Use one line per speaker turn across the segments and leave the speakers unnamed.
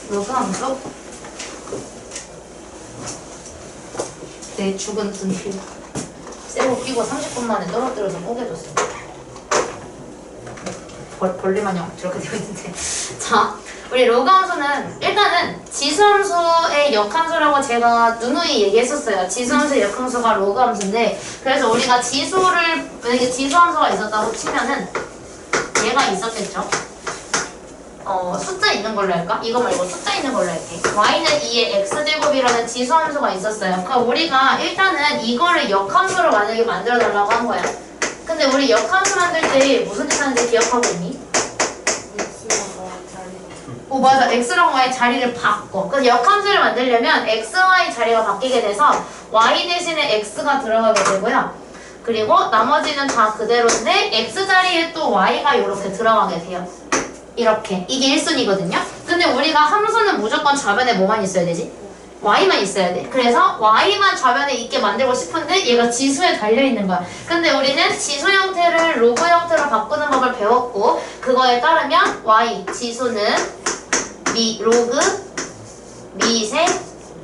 로그 함수 내 죽은 분필 쇠고 끼고 30분 만에 떨어뜨려서 뽀개졌어. 벌레 마냥 저렇게 되어 있는데. 자, 우리 로그 함수는 일단은 지수함수의 역함수라고 제가 누누이 얘기했었어요. 지수함수의 역함수가 로그 함수인데, 그래서 우리가 지수를 만약에 지수함수가 있었다고 치면은 얘가 있었겠죠. 숫자 있는 걸로 할까? 이거 말고 숫자 있는 걸로 할게. y는 2의 x제곱이라는 지수함수가 있었어요. 그럼 우리가 일단은 이거를 역함수로 만약에 만들어달라고 한 거야. 근데 우리 역함수 만들 때 무슨 뜻 하는지 기억하고 있니? 오, 맞아. x랑 y 자리를 바꿔. 그래서 역함수를 만들려면 x, y 자리가 바뀌게 돼서 y 대신에 x가 들어가게 되고요. 그리고 나머지는 다 그대로인데 x 자리에 또 y가 이렇게 들어가게 돼요. 이렇게. 이게 1순위거든요. 근데 우리가 함수는 무조건 좌변에 뭐만 있어야 되지? y만 있어야 돼. 그래서 y만 좌변에 있게 만들고 싶은데 얘가 지수에 달려있는 거야. 근데 우리는 지수 형태를 로그 형태로 바꾸는 법을 배웠고, 그거에 따르면 y 지수는 로그 미세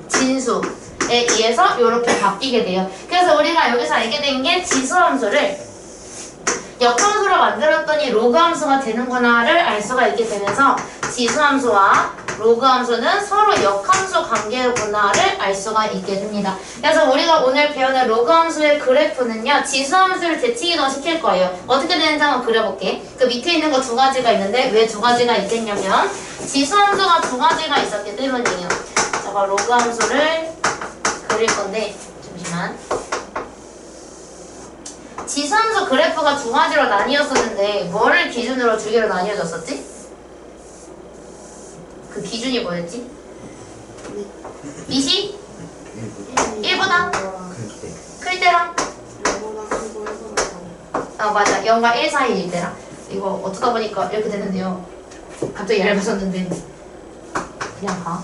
진수에 의해서 이렇게 바뀌게 돼요. 그래서 우리가 여기서 알게 된 게 지수 함수를 역함수로 만들었더니 로그 함수가 되는구나를 알 수가 있게 되면서 지수 함수와 로그 함수는 서로 역함수 관계구나를 알 수가 있게 됩니다. 그래서 우리가 오늘 배우는 로그 함수의 그래프는요, 지수 함수를 대칭이동 시킬 거예요. 어떻게 되는지 한번 그려볼게. 그 밑에 있는 거 두 가지가 있는데 왜 두 가지가 있겠냐면 지수 함수가 두 가지가 있었기 때문이에요. 제가 로그 함수를 그릴 건데 잠시만. 지수함수 그래프가 두 가지로 나뉘었었는데 뭐를 기준으로 두 개로 나뉘어졌었지? 그 기준이 뭐였지? 밑이 1보다 클 때랑 맞아. 0과 1 사이일 때랑. 이거 어쩌다 보니까 이렇게 되는데요. 갑자기 얇아졌는데 그냥 봐.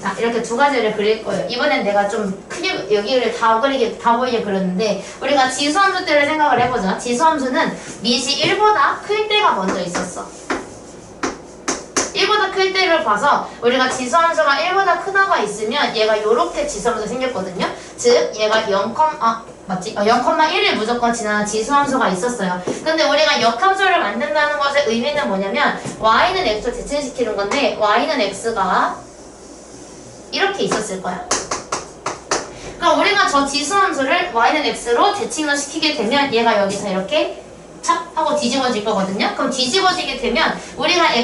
자, 이렇게 두 가지를 그릴 거예요. 이번엔 내가 좀 크게 여기를 다 보이게 그렸는데, 우리가 지수함수 때를 생각을 해보자. 지수함수는 밑이 1보다 클 때가 먼저 있었어. 1보다 클 때를 봐서 우리가 지수함수가 1보다 크다가 있으면 얘가 이렇게 지수함수가 생겼거든요. 즉 얘가 0, 맞지? 0,1을 무조건 지나는 지수함수가 있었어요. 근데 우리가 역함수를 만든다는 것의 의미는 뭐냐면 y는 x로 대칭시키는 건데, y는 x가 이렇게 있었을 거야. 그럼 우리가 저 지수함수를 y는 x로 대칭을 시키게 되면 얘가 여기서 이렇게 착 하고 뒤집어질 거거든요. 그럼 뒤집어지게 되면 우리가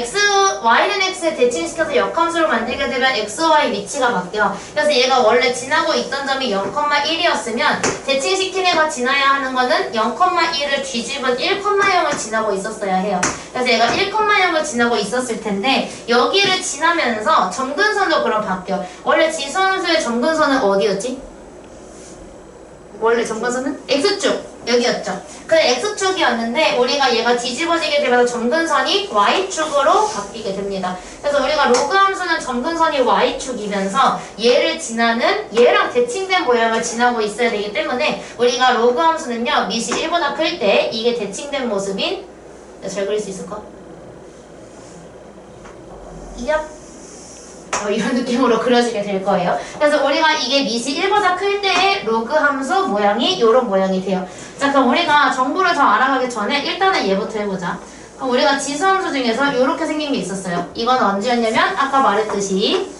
y는 x에 대칭시켜서 역함수를 만들게 되면 x, y 위치가 바뀌어. 그래서 얘가 원래 지나고 있던 점이 0,1이었으면 대칭시킨 애가 지나야 하는 거는 0,1을 뒤집은 1,0을 지나고 있었어야 해요. 그래서 얘가 1,0을 지나고 있었을 텐데 여기를 지나면서 점근선도 그럼 바뀌어. 원래 지수함수의 점근선은 어디였지? 원래 점근선은 x축 여기였죠. 근데 x축이었는데 우리가 얘가 뒤집어지게 되면서 점근선이 y축으로 바뀌게 됩니다. 그래서 우리가 로그 함수는 점근선이 y축이면서 얘를 지나는 얘랑 대칭된 모양을 지나고 있어야 되기 때문에 우리가 로그 함수는요, 밑이 1보다 클 때 이게 대칭된 모습인, 잘 그릴 수 있을까? 이요? 이런 느낌으로 그려지게 될 거예요. 그래서 우리가 이게 밑이 1보다 클 때의 로그 함수 모양이 이런 모양이 돼요. 자, 그럼 우리가 정보를 더 알아가기 전에 일단은 얘부터 해보자. 그럼 우리가 지수함수 중에서 이렇게 생긴 게 있었어요. 이건 언제였냐면 아까 말했듯이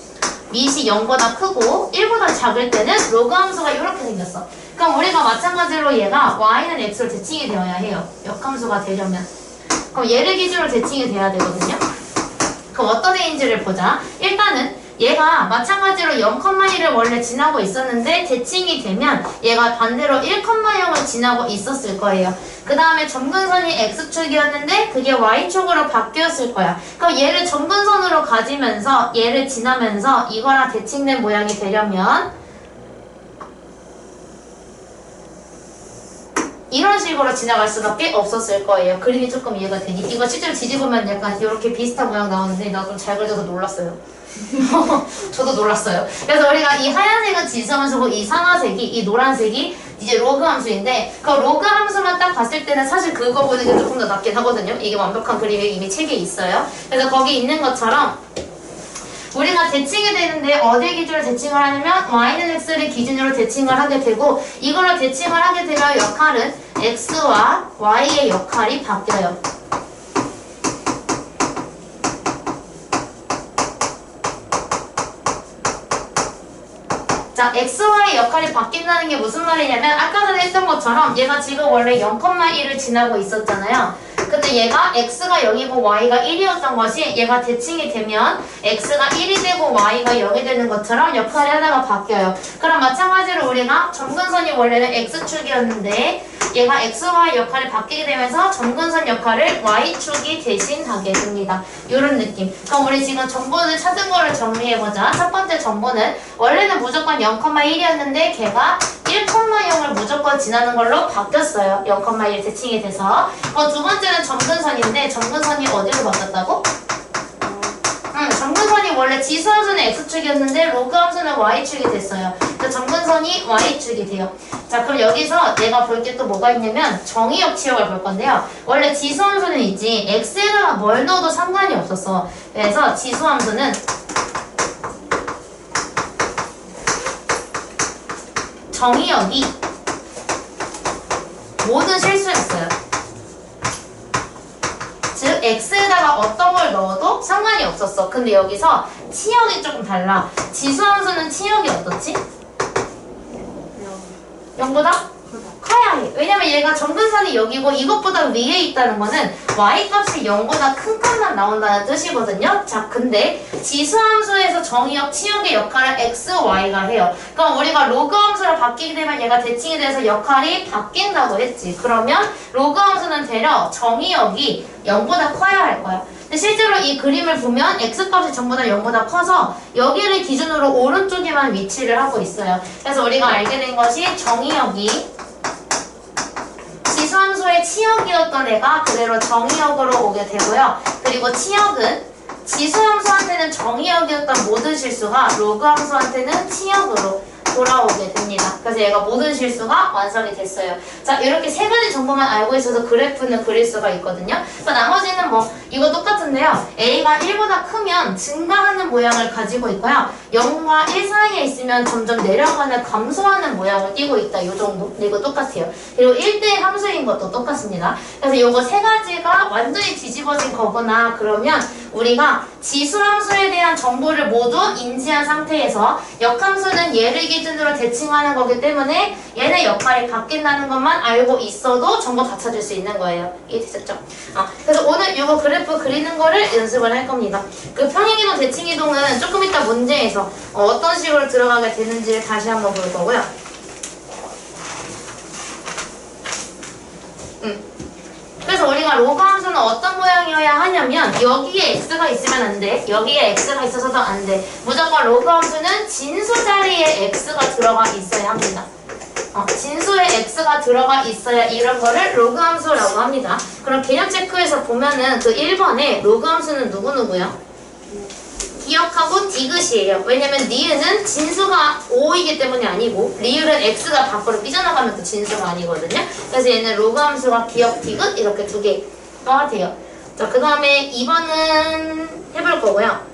밑이 0보다 크고 1보다 작을 때는 로그 함수가 이렇게 생겼어. 그럼 우리가 마찬가지로 얘가 y는 x로 대칭이 되어야 해요. 역함수가 되려면. 그럼 얘를 기준으로 대칭이 돼야 되거든요. 그럼 어떤 애인지를 보자. 일단은 얘가 마찬가지로 0,1을 원래 지나고 있었는데 대칭이 되면 얘가 반대로 1,0을 지나고 있었을 거예요. 그 다음에 점근선이 x축이었는데 그게 y축으로 바뀌었을 거야. 그럼 얘를 점근선으로 가지면서 얘를 지나면서 이거랑 대칭된 모양이 되려면 이런 식으로 지나갈 수밖에 없었을 거예요. 그림이 조금 이해가 되니? 이거 실제로 뒤집으면 약간 이렇게 비슷한 모양 나오는데 나 좀 잘 그려서 놀랐어요. 저도 놀랐어요. 그래서 우리가 이 하얀색은 지수함수고 이 상하색이, 이 노란색이 이제 로그 함수인데 그 로그 함수만 딱 봤을 때는 사실 그거 보는 게 조금 더 낫긴 하거든요. 이게 완벽한 그림이 이미 책에 있어요. 그래서 거기 있는 것처럼 우리가 대칭이 되는데 어디 기준으로 대칭을 하냐면 y는 x를 기준으로 대칭을 하게 되고 이걸로 대칭을 하게 되면 역할은 x와 y의 역할이 바뀌어요. 자, xy의 역할이 바뀐다는 게 무슨 말이냐면 아까 전에 했던 것처럼 얘가 지금 원래 0,1을 지나고 있었잖아요. 근데 얘가 x가 0이고 y가 1이었던 것이 얘가 대칭이 되면 x가 1이 되고 y가 0이 되는 것처럼 역할이 하나가 바뀌어요. 그럼 마찬가지로 우리가 점근선이 원래는 x축이었는데 얘가 xy 역할이 바뀌게 되면서 점근선 역할을 y축이 대신하게 됩니다. 이런 느낌. 그럼 우리 지금 정보를 찾은 거를 정리해보자. 첫 번째 정보는 원래는 무조건 0,1이었는데 걔가 1,0을 무조건 지나는 걸로 바뀌었어요. 0,1 대칭이 돼서. 두 번째는 점근선인데 점근선이 어디로 바뀌었다고? 점근선이 원래 지수함수는 x축이었는데 로그함수는 y축이 됐어요. 그래서 점근선이 y축이 돼요. 자, 그럼 여기서 내가 볼 게 또 뭐가 있냐면 정의역 치역을 볼 건데요. 원래 지수함수는 있지 x에다가 뭘 넣어도 상관이 없었어. 그래서 지수함수는 정의역이 모든 실수였어요. 즉 x에다가 어떤 걸 넣어도 상관이 없었어. 근데 여기서 치역이 조금 달라. 지수함수는 치역이 어떻지? 0보다? 커야 해. 왜냐면 얘가 점근선이 여기고 이것보다 위에 있다는 거는 y값이 0보다 큰 값만 나온다는 뜻이거든요. 자, 근데 지수함수에서 정의역, 치역의 역할을 x, y가 해요. 그럼 우리가 로그함수로 바뀌게 되면 얘가 대칭이 돼서 역할이 바뀐다고 했지. 그러면 로그함수는 되려 정의역이 0보다 커야 할 거야. 근데 실제로 이 그림을 보면 x값이 전부 다 0보다 커서 여기를 기준으로 오른쪽에만 위치를 하고 있어요. 그래서 우리가 알게 된 것이 정의역이 지수함수의 치역이었던 애가 그대로 정의역으로 오게 되고요. 그리고 치역은 지수함수한테는 정의역이었던 모든 실수가 로그함수한테는 치역으로 돌아오게 됩니다. 그래서 얘가 모든 실수가 완성이 됐어요. 자, 이렇게 세 가지 정보만 알고 있어서 그래프는 그릴 수가 있거든요. 나머지는 뭐 이거 똑같은데요. a가 1보다 크면 증가하는 모양을 가지고 있고요. 0과 1 사이에 있으면 점점 내려가는 감소하는 모양을 띠고 있다. 이 정도. 근데 이거 똑같아요. 그리고 1대1 함수인 것도 똑같습니다. 그래서 이거 세 가지가 완전히 뒤집어진 거거나 그러면 우리가 지수함수에 대한 정보를 모두 인지한 상태에서 역함수는 얘를 기준으로 대칭하는 거기 때문에 얘네 역할이 바뀐다는 것만 알고 있어도 정보 다 찾을 수 있는 거예요. 이해되셨죠? 그래서 오늘 이거 그래프 그리는 거를 연습을 할 겁니다. 그 평행이동, 대칭이동은 조금 이따 문제에서 어떤 식으로 들어가게 되는지를 다시 한번 볼 거고요. 그래서 우리가 로그 함수는 어떤 모양이어야 하냐면 여기에 x가 있으면 안 돼. 여기에 x가 있어서도 안 돼. 무조건 로그 함수는 진수 자리에 x가 들어가 있어야 합니다. 진수에 x가 들어가 있어야 이런 거를 로그 함수라고 합니다. 그럼 개념 체크에서 보면은 그 1번에 로그 함수는 누구누구요? 기억하고 디귿이에요. 왜냐면 니은은 진수가 5이기 때문이 아니고 리을은 x가 밖으로 삐져나가면 또 진수가 아니거든요. 그래서 얘는 로그 함수가 기억, 디귿 이렇게 두 개가 돼요. 자, 그 다음에 2번은 해볼 거고요.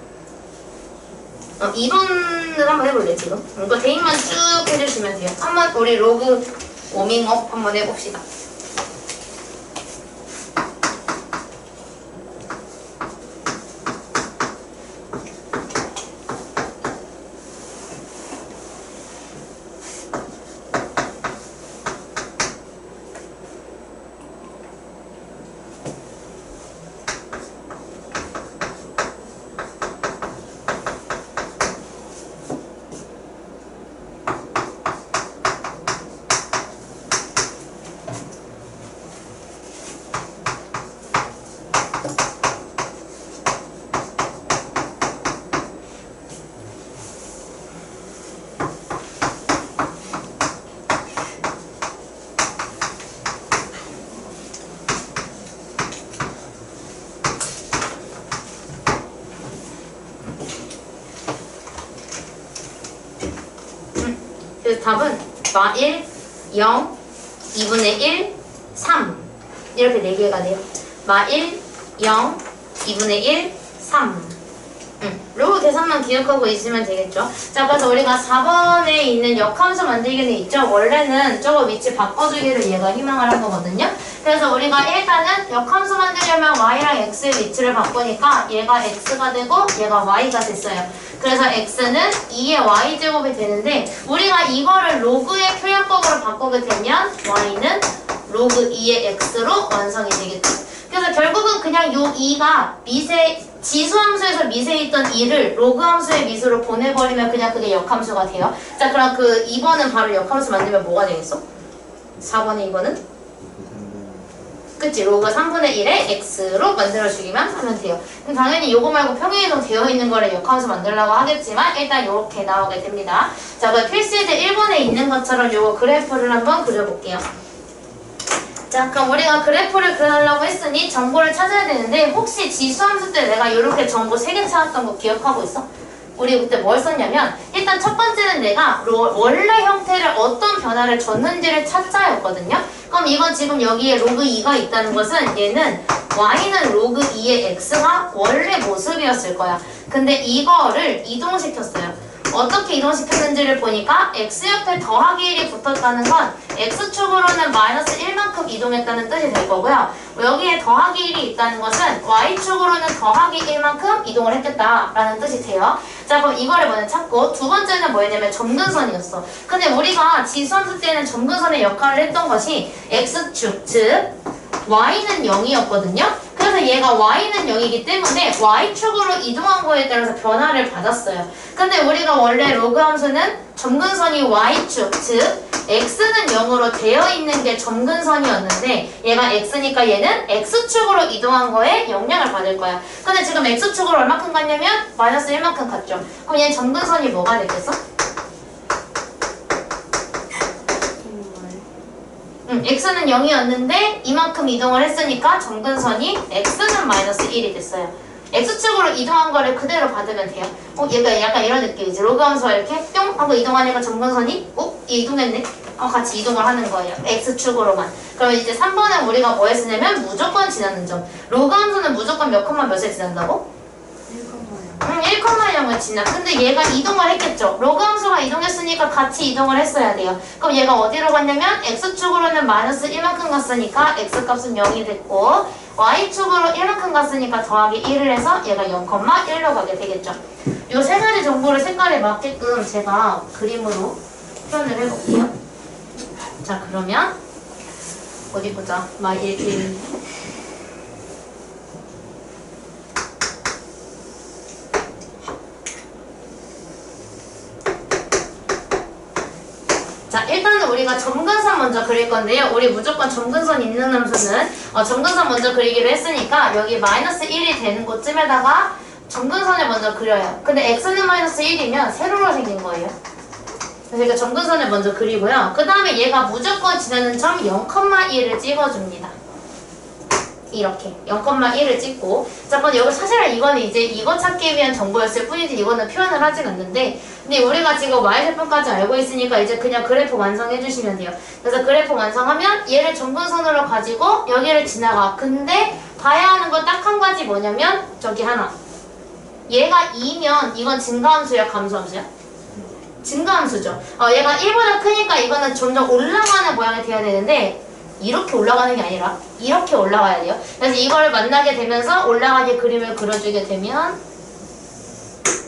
2번을 한번 해볼래 지금? 이거 대입만 쭉 해주시면 돼요. 한번 우리 로그 워밍업 한번 해봅시다. 그래서 답은 마1, 0, 2분의 1, 3 이렇게 4개가 돼요. 마 1, 0, 2분의 1, 3 로그 계산만 기억하고 있으면 되겠죠. 자, 그래서 우리가 4번에 있는 역함수 만들기는 있죠. 원래는 저거 위치 바꿔주기를 얘가 희망을 한 거거든요. 그래서 우리가 일단은 역함수 만들려면 y랑 x의 위치를 바꾸니까 얘가 x가 되고 얘가 y가 됐어요. 그래서 x는 2의 y제곱이 되는데 우리가 이거를 로그의 표현법으로 바꾸게 되면 y는 로그 2의 x로 완성이 되겠죠. 그래서 결국은 그냥 요 2가 지수함수에서 미세에 있던 2를 로그함수의 미수로 보내버리면 그냥 그게 역함수가 돼요. 자, 그럼 그 2번은 바로 역함수 만들면 뭐가 되겠어? 4번의 2번은? 그치, 로그 3분의 1의 x로 만들어주기만 하면 돼요. 그럼 당연히 요거 말고 평행이동 되어 있는 거를 역함수 만들려고 하겠지만 일단 요렇게 나오게 됩니다. 자, 그 필수예제 1번에 있는 것처럼 요거 그래프를 한번 그려볼게요. 자, 그럼 우리가 그래프를 그려달라고 했으니 정보를 찾아야 되는데 혹시 지수함수 때 내가 이렇게 정보 3개 찾았던 거 기억하고 있어? 우리 그때 뭘 썼냐면 일단 첫 번째는 내가 원래 형태를 어떤 변화를 줬는지를 찾자였거든요. 그럼 이건 지금 여기에 로그 2가 있다는 것은 얘는 y는 로그 2의 x가 원래 모습이었을 거야. 근데 이거를 이동시켰어요. 어떻게 이동시켰는지를 보니까 x 옆에 더하기 1이 붙었다는 건 x축으로는 마이너스 1만큼 이동했다는 뜻이 될 거고요. 여기에 더하기 1이 있다는 것은 y축으로는 더하기 1만큼 이동을 했겠다라는 뜻이 돼요. 자, 그럼 이거를 먼저 찾고 두 번째는 뭐였냐면 점근선이었어. 근데 우리가 지수함수 때는 점근선의 역할을 했던 것이 x축, 즉 y는 0이었거든요. 그래서 얘가 y는 0이기 때문에 y축으로 이동한 거에 따라서 변화를 받았어요. 근데 우리가 원래 로그 함수는 점근선이 y축, 즉 x는 0으로 되어 있는 게 점근선이었는데 얘가 x니까 얘는 x축으로 이동한 거에 영향을 받을 거야. 근데 지금 x축으로 얼마큼 갔냐면 마이너스 1만큼 갔죠. 그럼 얘는 점근선이 뭐가 되겠어? x는 0이었는데 이만큼 이동을 했으니까 점근선이 x는 마이너스 1이 됐어요. x축으로 이동한 거를 그대로 받으면 돼요. 얘가 약간 이런 느낌이지. 로그 함수가 이렇게 뿅 하고 이동하니까 점근선이 이동했네. 같이 이동을 하는 거예요. x축으로만. 그럼 이제 3번은 우리가 뭐 했으냐면 무조건 지나는 점. 로그 함수는 무조건 몇 컴마 몇에 지난다고? 1,0을 지나. 근데 얘가 이동을 했겠죠. 로그 함수가 이동했으니까 같이 이동을 했어야 돼요. 그럼 얘가 어디로 갔냐면 x축으로는 마이너스 1만큼 갔으니까 x값은 0이 됐고 y축으로 1만큼 갔으니까 더하기 1을 해서 얘가 0,1로 가게 되겠죠. 요 세 가지 정보를 색깔에 맞게끔 제가 그림으로 표현을 해볼게요. 자, 그러면 어디 보자. 막 1. 자, 일단은 우리가 점근선 먼저 그릴 건데요. 우리 무조건 점근선 있는 함수는 점근선 먼저 그리기로 했으니까 여기 마이너스 1이 되는 곳쯤에다가 점근선을 먼저 그려요. 근데 x는 마이너스 1이면 세로로 생긴 거예요. 그래서 점근선을 먼저 그리고요. 그 다음에 얘가 무조건 지나는 점 0,1을 찍어줍니다. 이렇게 0,1을 찍고 자, 근데 여기 사실은 이거는 이제 이거 찾기 위한 정보였을 뿐이지 이거는 표현을 하진 않는데 근데 우리가 지금 y제표까지 알고 있으니까 이제 그냥 그래프 완성해 주시면 돼요. 그래서 그래프 완성하면 얘를 점근선으로 가지고 여기를 지나가. 근데 봐야 하는 건 딱 한 가지 뭐냐면 저기 하나 얘가 2면 이건 증가함수야 감소함수야? 증가함수죠. 얘가 1보다 크니까 이거는 점점 올라가는 모양이 돼야 되는데 이렇게 올라가는 게 아니라 이렇게 올라가야 돼요. 그래서 이걸 만나게 되면서 올라가게 그림을 그려주게 되면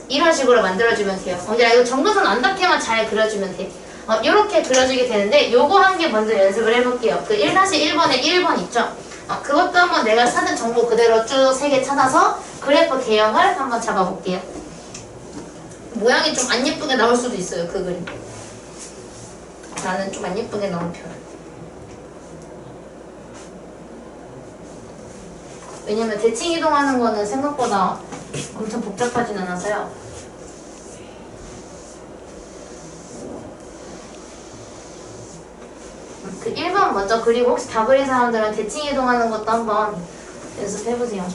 이런 식으로 만들어주면 돼요. 이제 이거 점근선 안 닿게만 잘 그려주면 돼. 이렇게 그려주게 되는데 요거 한 개 먼저 연습을 해볼게요. 그 1-1번에 1번 있죠? 그것도 한번 내가 찾은 정보 그대로 쭉 3개 찾아서 그래프 개형을 한번 잡아볼게요. 모양이 좀 안 예쁘게 나올 수도 있어요. 그 그림. 나는 좀 안 예쁘게 나온 편. 왜냐면 대칭 이동하는 거는 생각보다 엄청 복잡하진 않아서요. 그 1번 먼저 그리고 혹시 다 그린 사람들은 대칭 이동하는 것도 한번 연습해보세요.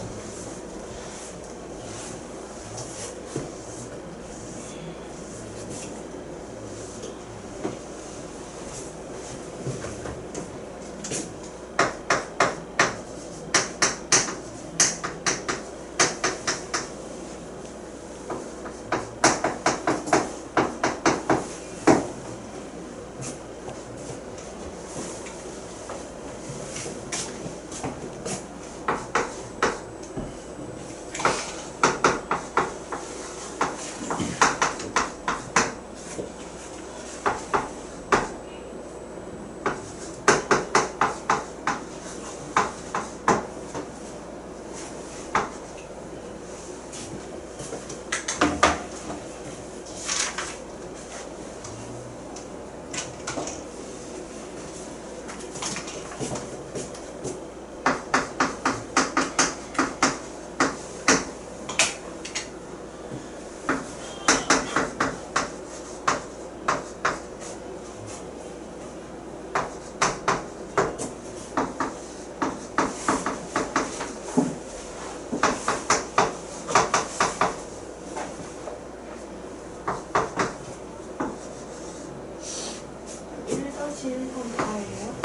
1-1번 다예요?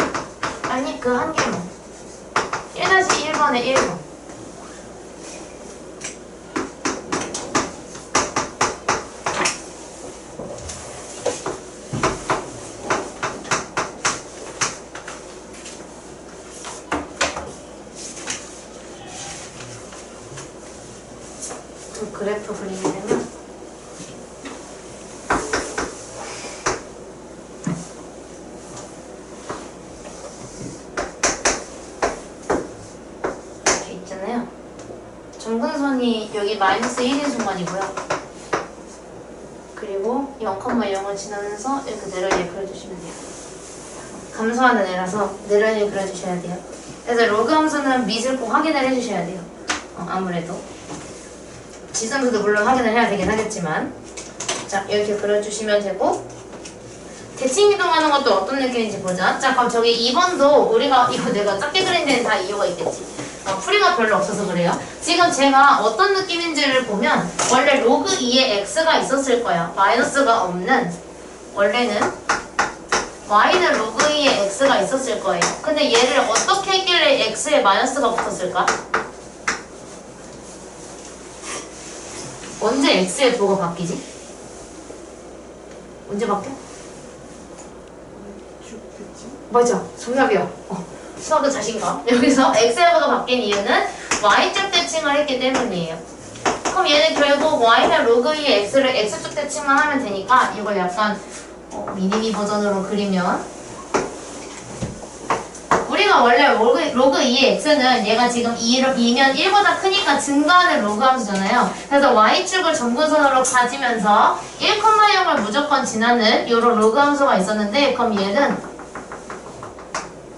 아니 그 한 개만 1-1번에 1번 그래프 그리게 되면 이렇게 있잖아요. 점근선이 여기 마이너스 1인 순간이고요. 그리고 0,0을 지나면서 이렇게 내려오게 그려주시면 돼요. 감소하는 애라서 내려오게 그려주셔야 돼요. 그래서 로그 함수는 밑을 꼭 확인을 해주셔야 돼요. 아무래도 지수함수도 물론 확인을 해야 되긴 하겠지만 자 이렇게 그려주시면 되고 대칭 이동하는 것도 어떤 느낌인지 보자. 자 그럼 저기 2번도 우리가 이거 내가 작게 그린 데는 다 이유가 있겠지. 풀이가 별로 없어서 그래요. 지금 제가 어떤 느낌인지를 보면 원래 로그 2에 x가 있었을 거예요. 마이너스가 없는 원래는 y는 로그 2에 x가 있었을 거예요. 근데 얘를 어떻게 했길래 x에 마이너스가 붙었을까? 언제 x의 부호가 바뀌지? 언제 바뀌어? 맞아, 정답이요. 수학은 자신감. 여기서 x의 부호가 바뀐 이유는 y축 대칭을 했기 때문이에요. 그럼 얘는 결국 y는 로그 2의 x를 x축 대칭만 하면 되니까 이걸 약간 미니미 버전으로 그리면 우리가 원래 로그 2의 x는 얘가 지금 2면 1보다 크니까 증가하는 로그 함수잖아요. 그래서 y축을 점근선으로 가지면서 1,0을 무조건 지나는 이런 로그 함수가 있었는데 그럼 얘는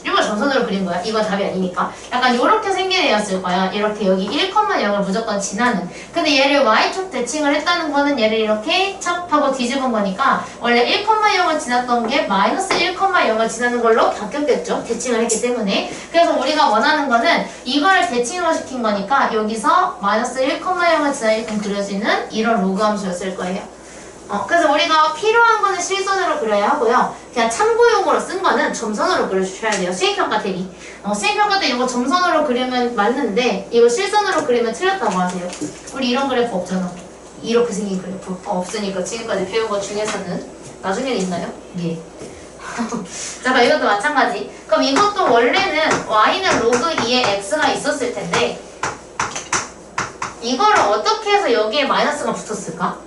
이걸 점선으로 그린 거야. 이거 답이 아니니까. 약간 이렇게 생긴 애였을 거야. 이렇게 여기 1,0을 무조건 지나는. 근데 얘를 y축 대칭을 했다는 거는 얘를 이렇게 찹 하고 뒤집은 거니까 원래 1,0을 지났던 게 마이너스 1,0을 지나는 걸로 바뀌었겠죠. 대칭을 했기 때문에. 그래서 우리가 원하는 거는 이걸 대칭으로 시킨 거니까 여기서 마이너스 1,0을 지나게끔 그려지는 이런 로그 함수였을 거예요. 그래서 우리가 필요한 거는 실선으로 그려야 하고요. 그냥 참고용으로 쓴 거는 점선으로 그려주셔야 돼요. 수행평가 대비. 수행평가 때 이거 점선으로 그리면 맞는데 이거 실선으로 그리면 틀렸다고 하세요. 우리 이런 그래프 없잖아. 이렇게 생긴 그래프. 없으니까 지금까지 배운 것 중에서는 나중에는 있나요? 예. 자, 그럼 이것도 마찬가지. 그럼 이것도 원래는 y는 로그 2에 x가 있었을 텐데 이거를 어떻게 해서 여기에 마이너스가 붙었을까?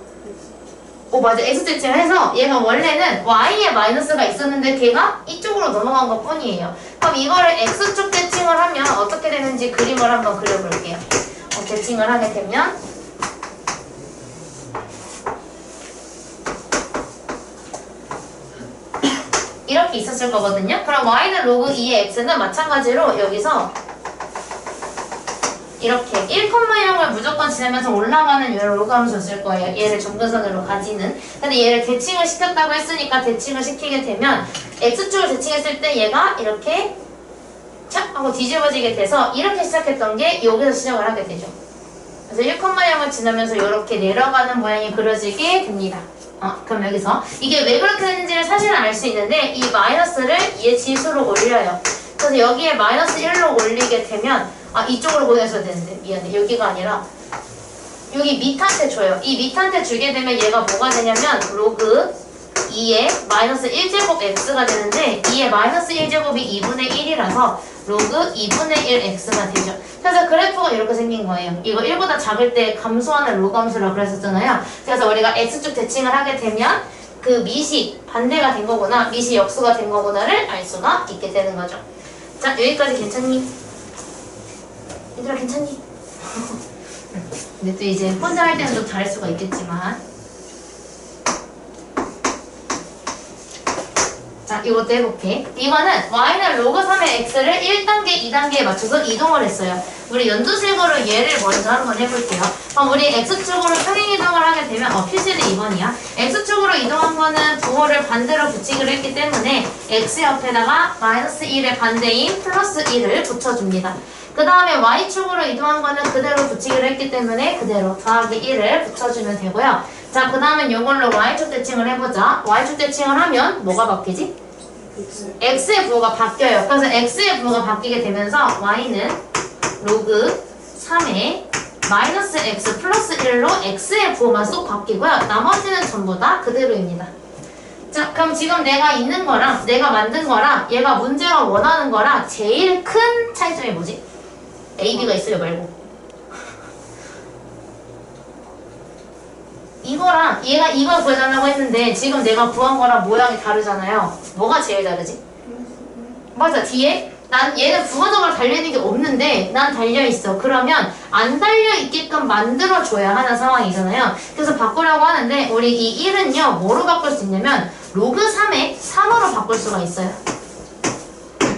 맞아. x 대칭을 해서 얘가 원래는 y에 마이너스가 있었는데 걔가 이쪽으로 넘어간 것 뿐이에요. 그럼 이거를 x축 대칭을 하면 어떻게 되는지 그림을 한번 그려볼게요. 대칭을 하게 되면 이렇게 있었을 거거든요. 그럼 y는 로그 2의 x는 마찬가지로 여기서 이렇게 1,0을 무조건 지나면서 올라가는 이런 로그 함수였을 거예요. 얘를 점근선으로 가지는. 근데 얘를 대칭을 시켰다고 했으니까 대칭을 시키게 되면 x축을 대칭했을 때 얘가 이렇게 착 하고 뒤집어지게 돼서 이렇게 시작했던 게 여기서 시작을 하게 되죠. 그래서 1,0을 지나면서 이렇게 내려가는 모양이 그려지게 됩니다. 그럼 여기서 이게 왜 그렇게 되는지를 사실은 알 수 있는데 이 마이너스를 얘 지수로 올려요. 그래서 여기에 마이너스 1로 올리게 되면 이쪽으로 보냈어야 되는데 미안해. 여기가 아니라 여기 밑한테 줘요. 이 밑한테 주게 되면 얘가 뭐가 되냐면 로그 2의 마이너스 1제곱 x가 되는데 2의 마이너스 1제곱이 2분의 1이라서 로그 2분의 1 x가 되죠. 그래서 그래프가 이렇게 생긴 거예요. 이거 1보다 작을 때 감소하는 로그 함수라고 그랬었잖아요. 그래서 우리가 x축 대칭을 하게 되면 그 밑이 반대가 된 거구나, 밑이 역수가 된 거구나를 알 수가 있게 되는 거죠. 자, 여기까지 괜찮니? 얘들아 괜찮니? 근데 또 이제 혼자 할 때는 좀 잘할 수가 있겠지만 자, 이것도 해볼게. 이거는 y는 로그 3의 x를 1단계, 2단계에 맞춰서 이동을 했어요. 우리 연두색으로 얘를 먼저 한번 해볼게요. 그럼 우리 x축으로 평행이동을 하게 되면 필수는 2번이야. x축으로 이동한 거는 부호를 반대로 붙이기로 했기 때문에 x 옆에다가 마이너스 1의 반대인 플러스 1을 붙여줍니다. 그 다음에 y축으로 이동한 거는 그대로 붙이기로 했기 때문에 그대로 더하기 1을 붙여주면 되고요. 자, 그 다음에 이걸로 y축 대칭을 해보자. y축 대칭을 하면 뭐가 바뀌지? x의 부호가 바뀌어요. 그래서 x의 부호가 바뀌게 되면서 y는 로그 3의 마이너스 x 플러스 1로 x의 부호만 쏙 바뀌고요. 나머지는 전부 다 그대로입니다. 자, 그럼 지금 내가 있는 거랑 내가 만든 거랑 얘가 문제가 원하는 거랑 제일 큰 차이점이 뭐지? AB가 있어요 말고. 이거랑 얘가 이걸 구해달라고 했는데 지금 내가 구한 거랑 모양이 다르잖아요. 뭐가 제일 다르지? 맞아, 뒤에 난 얘는 부가적으로 달려있는 게 없는데 난 달려있어. 그러면 안 달려있게끔 만들어줘야 하는 상황이잖아요. 그래서 바꾸려고 하는데 우리 이 1은요 뭐로 바꿀 수 있냐면 로그 3에 3으로 바꿀 수가 있어요.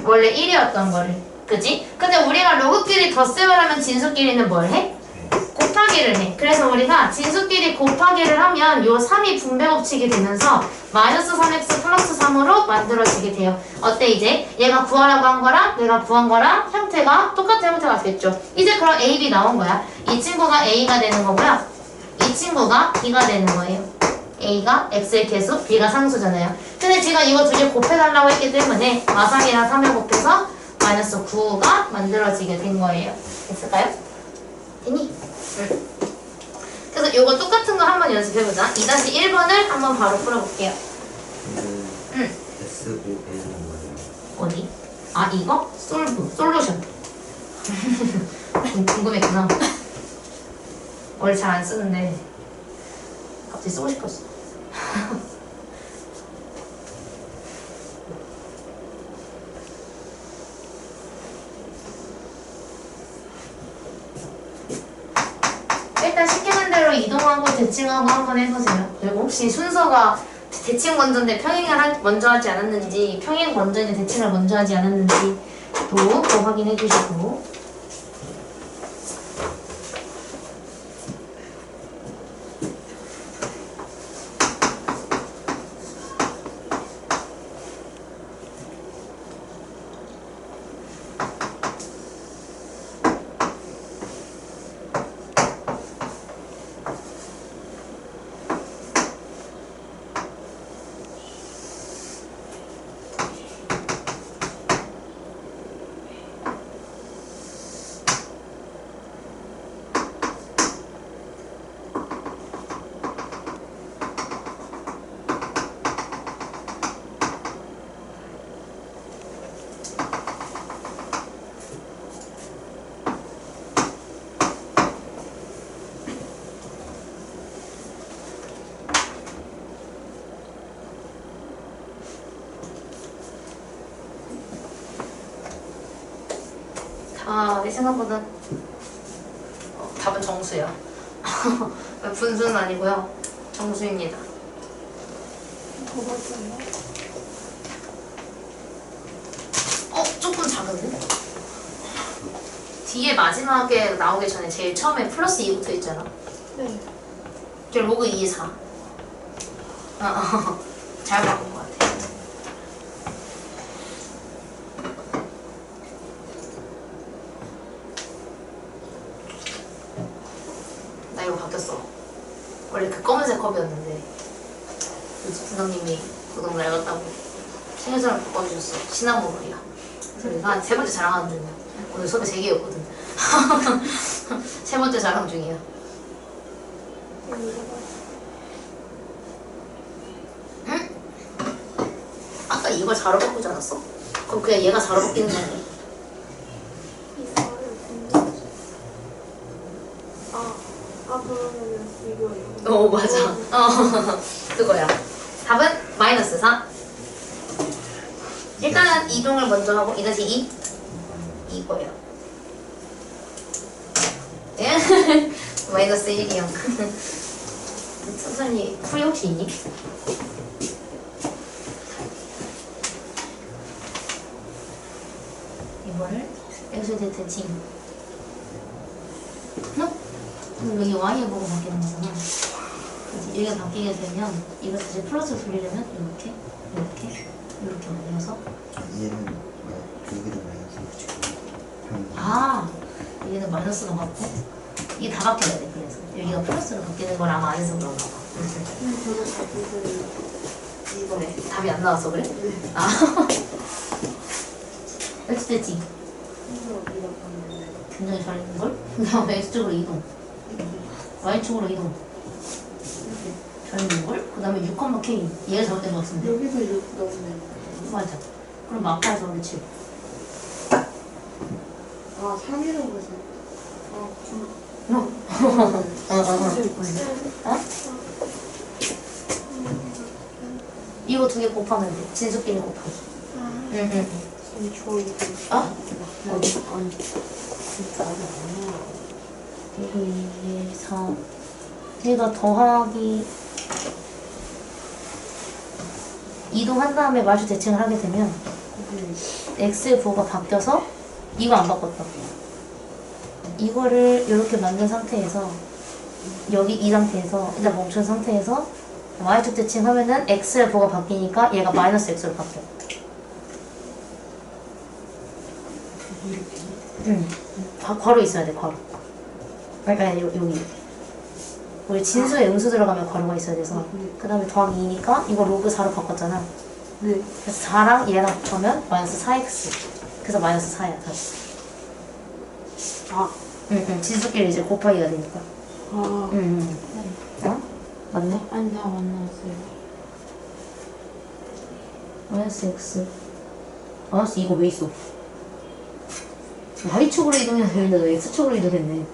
원래 1이었던 거를, 그치? 근데 우리가 로그끼리 덧셈을 하면 진수끼리는 뭘 해? 곱하기를 해. 그래서 우리가 진수끼리 곱하기를 하면 요 3이 분배 법칙이 되면서 마이너스 3x 플러스 3으로 만들어지게 돼요. 어때 이제? 얘가 구하라고 한 거랑 내가 구한 거랑 형태가 똑같은 형태가 됐죠. 이제 그럼 A, B 나온 거야. 이 친구가 A가 되는 거고요. 이 친구가 B가 되는 거예요. A가 X의 개수, B가 상수잖아요. 근데 제가 이거 두 개 곱해달라고 했기 때문에 마상이랑 3을 곱해서 마이너스 9가 만들어지게 된 거예요. 됐을까요? 됐니? 응. 그래서 이거 똑같은 거 한번 연습해보자. 2-1번을 한번 바로 풀어볼게요. 응.
SOL은 뭐예요?
어디? 아 이거? 솔루션. 궁금했구나. 원래 잘 안 쓰는데 갑자기 쓰고 싶었어. 일단 시키는 대로 이동하고 대칭하고 한번 해보세요. 그리고 혹시 순서가 대칭 먼저인데 평행을 먼저 하지 않았는지, 평행 먼저인데 대칭을 먼저 하지 않았는지 또 확인해 주시고. 내 생각보다 답은 정수야. 분수는 아니고요. 정수입니다. 조금 작은데? 뒤에 마지막에 나오기 전에 제일 처음에 플러스 2 붙어 있잖아.
네.
이게 로그 2의 4. 잘 바꾼 것 같아. 나 이거 바뀌었어. 원래 그 검은색 컵이었는데 요즘 부장님이 그거 너무 낡았다고 생일선을 바꿔주셨어. 시나몬이야. 그래서 내가 세 번째 자랑하는 중이야. 오늘 수업이 3개였거든. 세 번째 자랑 중이야. 응? 아까 이걸 자로 바꾸지 않았어? 그럼 그냥 얘가 자로 바뀌는 거 아니야?
그러면은 이거예요.
맞아. 그거야. 답은 마이너스 4. 일단은 이동을 먼저 하고 2-2 이거예요. 마이너스 1이요. 선생님 풀이 혹시 있니? 이거를 여기서 대칭. 그럼 여기 y의 보고 바뀌는 거잖아. 그래서 여기가 바뀌게 되면 이거 다시 플러스로 돌리려면 이렇게 만들어서
얘는 여기도 마이너스 붙이고
얘는 마이너스가 맞고 이게 다 바뀌어야 돼. 그래서 여기가 플러스로 바뀌는 걸 아마 안 해서 그런가 봐.
저도 잘 보세요. 이거
그래. 답이 안 나왔어 그래? 아. 됐지. 굉장히 잘했는걸? 그 다음에 X쪽으로 이동. Y쪽으로 이동. 잘했는걸? 그 다음에 6,K. 얘가 잘못된 것 같은데.
여기서 6 넣으면.
맞아. 그럼 마카에서 그렇지.
아, 3이라고 해서.
어? 이거 두 개 곱하면 돼. 진수끼리 곱하기. 응.
저 이거.
어?
어디? 아니. 진짜 아직 안 나와.
1, 2, 4. 얘가 더하기 이동한 다음에 마주 대칭을 하게 되면 x의 부호가 바뀌어서 이거 안 바꿨다. 이거를 이렇게 만든 상태에서 여기 이 상태에서 일단 멈춘 상태에서 y축 대칭하면은 x의 부호가 바뀌니까 얘가 마이너스 x로 바뀌어. 응. 괄호 있어야 돼, 괄호. 아니, 여기. 우리 진수에 음수 들어가면 괄호가 있어야 돼서. 그 다음에 더하기 2니까 이거 로그 4로 바꿨잖아.
네.
그래서 4랑 얘랑 합하면 마이너스 4x. 그래서 마이너스 4야, 다시.
아.
응. 진수끼리 이제 곱하기가 되니까.
아.
응. 어? 맞네?
아니, 다 만나왔어요.
마이너스 x. 마이너스 이거 왜 있어? y축으로 이동해야 되는데 너 x축으로 이동했네.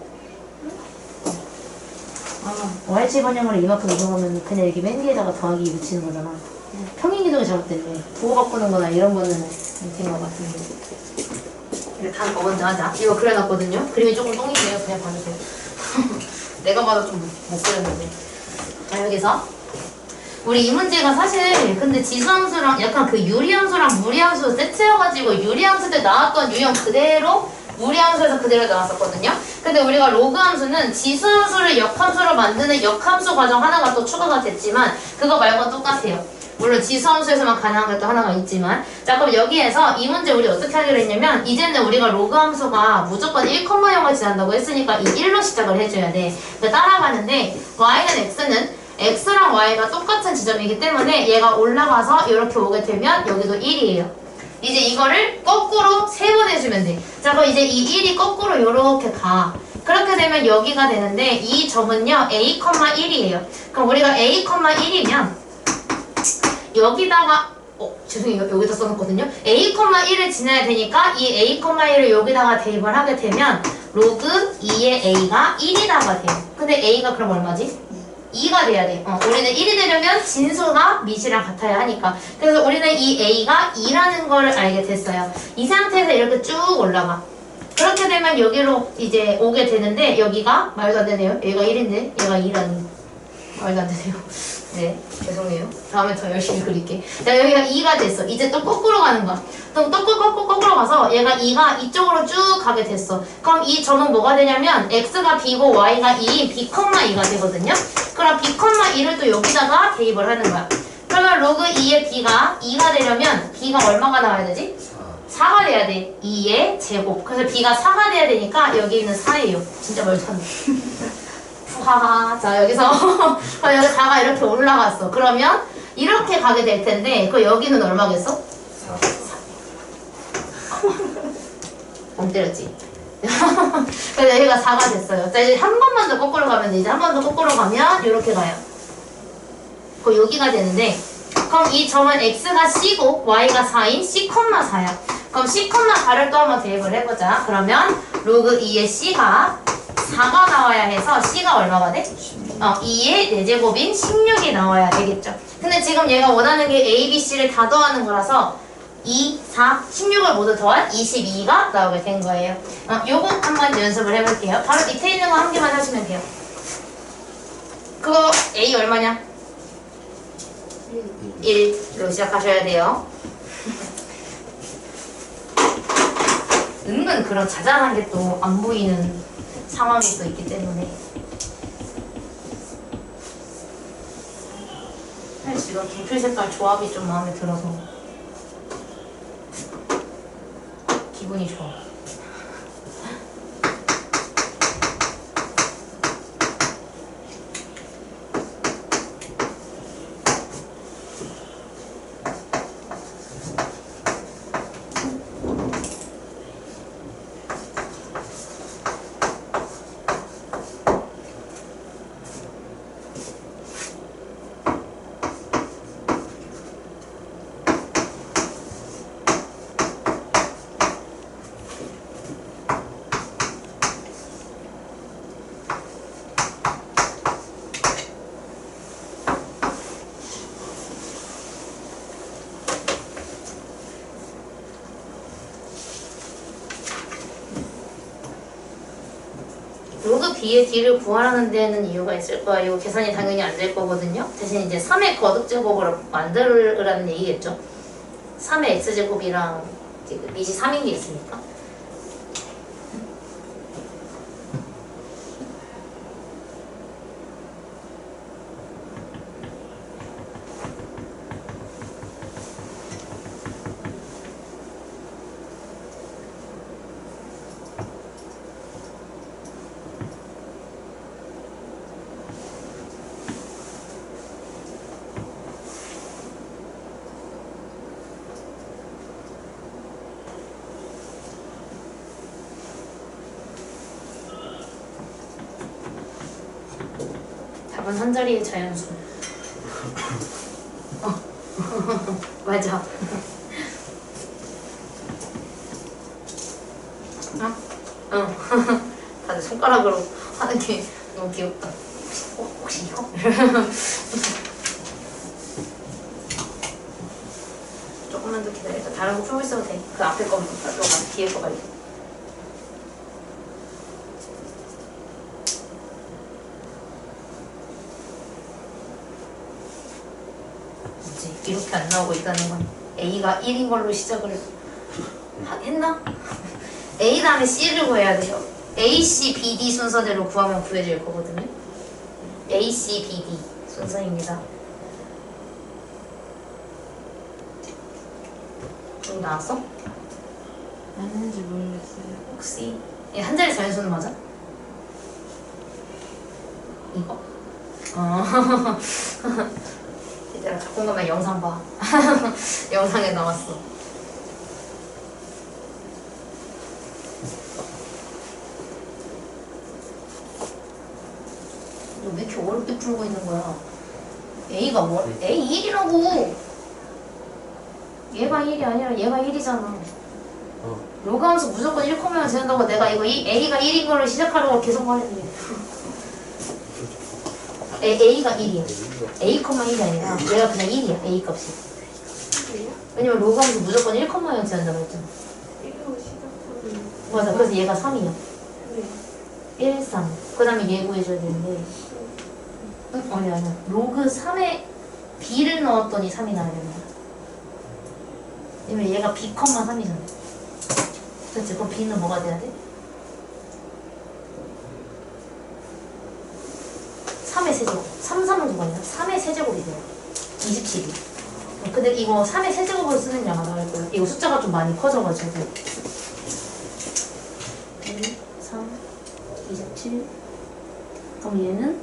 y축 방향으로 이만큼 이동하면 그냥 여기 맨 뒤에다가 더하기 붙이는 거잖아. 평행 이동이 잘못됐네. 부호 바꾸는 거나 이런 거는 된 것 같은데. 이제 다음 거 먼저 하자. 이거 그려놨거든요. 그림이 조금 똥이네요. 그냥 봐주세요. 내가 봐도 좀 못 그렸는데. 자, 여기서 우리 이 문제가 사실 근데 지수함수랑 약간 그 유리함수랑 무리함수 세트여가지고 유리함수 때 나왔던 유형 그대로 무리함수에서 그대로 나왔었거든요. 근데 우리가 로그함수는 지수함수를 역함수로 만드는 역함수 과정 하나가 또 추가가 됐지만 그거 말고는 똑같아요. 물론 지수함수에서만 가능한 게 또 하나가 있지만 자 그럼 여기에서 이 문제 우리 어떻게 하기로 했냐면 이제는 우리가 로그함수가 무조건 1,0을 지난다고 했으니까 이 1로 시작을 해줘야 돼. 따라가는데 y는 x는 x랑 y가 똑같은 지점이기 때문에 얘가 올라가서 이렇게 오게 되면 여기도 1이에요. 이제 이거를 거꾸로 3번 해주면 돼. 자 그럼 이제 이 1이 거꾸로 이렇게 가. 그렇게 되면 여기가 되는데 이 점은요 a, 1이에요. 그럼 우리가 a, 1이면 여기다가 죄송해요. 여기다 써놓거든요. a, 1을 지나야 되니까 이 a, 1을 여기다가 대입을 하게 되면 로그 2의 a가 1이라고 돼요. 근데 a가 그럼 얼마지? 2가 돼야 돼. 우리는 1이 되려면 진수가 밑이랑 같아야 하니까. 그래서 우리는 이 a가 2라는 거를 알게 됐어요. 이 상태에서 이렇게 쭉 올라가. 그렇게 되면 여기로 이제 오게 되는데 여기가 말도 안 되네요. 얘가 1인데 얘가 2라니. 말도 안 되네요. 네, 죄송해요. 다음에 더 열심히 그릴게. 자, 여기가 2가 됐어. 이제 또 거꾸로 가는 거야. 그럼 또 거꾸로 가서 얘가 2가 이쪽으로 쭉 가게 됐어. 그럼 이 점은 뭐가 되냐면 x가 b고 y가 2인 b, 2가 되거든요. 그럼 b, 2를 또 여기다가 대입을 하는 거야. 그러면 로그 2의 b가 2가 되려면 b가 얼마가 나와야 되지? 4가 돼야 돼. 2의 제곱. 그래서 b가 4가 돼야 되니까 여기는 4예요. 진짜 말도 안 돼. 하하. 자 여기서 여기 4가 이렇게 올라갔어. 그러면 이렇게 가게 될 텐데 그 여기는 얼마겠어? 4. 멍 때렸지? 그래서 여기가 4가 됐어요. 자 이제 한 번만 더 거꾸로 가면 돼. 이제 한 번 더 거꾸로 가면 이렇게 가요. 그 여기가 되는데 그럼 이 점은 x가 c고 y가 4인 c,4야. 그럼 c,4를 또 한번 대입을 해보자. 그러면 로그 2의 c가 4가 나와야 해서 c가 얼마가 돼? 2의 4제곱인 16이 나와야 되겠죠. 근데 지금 얘가 원하는 게 a, b, c를 다 더하는 거라서 2, 4, 16을 모두 더한 22가 나오게 된 거예요. 요거 한번 연습을 해볼게요. 바로 밑에 있는 거 한 개만 하시면 돼요. 그거 a 얼마냐? 1로 시작하셔야 돼요. 은근 그런 자잘한 게 또 안 보이는 상황이 또 있기 때문에 사실 지금 분필 색깔 조합이 좀 마음에 들어서 기분이 좋아. 로그 b의 d를 구하라는 데는 이유가 있을 거야. 이거 계산이 당연히 안 될 거거든요. 대신 이제 3의 거듭제곱으로 만들으라는 얘기겠죠. 3의 x제곱이랑 밑이 3인 게 있으니까. 답은 한 자리의 자연수. 맞아. 어? 응. 다들 손가락으로 하는 게 너무 귀엽다. 혹시 이거? 조금만 더 기다려. 다른 거 풀고 있어도 돼. 그 앞에 거 말고 뒤에 거 말고. 이렇게 안 나오고 있다는 건 A가 1인 걸로 시작을 했나? A 다음에 C를 구해야 돼요. A, C, B, D 순서대로 구하면 구해질 거거든요. A, C, B, D 순서입니다. 여기 나왔어?
맞는지 모르겠어요.
혹시 한 자리 자연수는 맞아? 이거? 얘들아 자꾸만 영상 봐. 영상에 나왔어. 너 왜 이렇게 어렵게 풀고 있는 거야? A가 뭐? A 1이라고. 얘가 1이 아니라 얘가 1이잖아. 로그 함수 무조건 1,면 되는다고 내가 이거 A가 1인 거를 시작하려고 계속 말했는데. A가 1이야. A,1이 아니라 얘가 그냥 1이야. A 값이. 왜냐면 로그 함수 무조건 1,0 된다고 했잖아.
1로 시작하는.
맞아. 그래서 얘가 3이야.
네.
1, 3. 그 다음에 얘 구해줘야 되는데. 응? 아니야. 로그 3에 B를 넣었더니 3이 나야 되는 거야. 왜냐면 얘가 B, 3이잖아. 그렇지? 그럼 B는 뭐가 돼야 돼? 3의 세제곱. 3, 3은 누가 있나? 3의 세제곱이 돼요. 27이. 근데 이거 3의 세제곱으로 쓰는 게 아마 나을 거예요. 이거 숫자가 좀 많이 커져가지고. 1, 3, 27. 그럼 얘는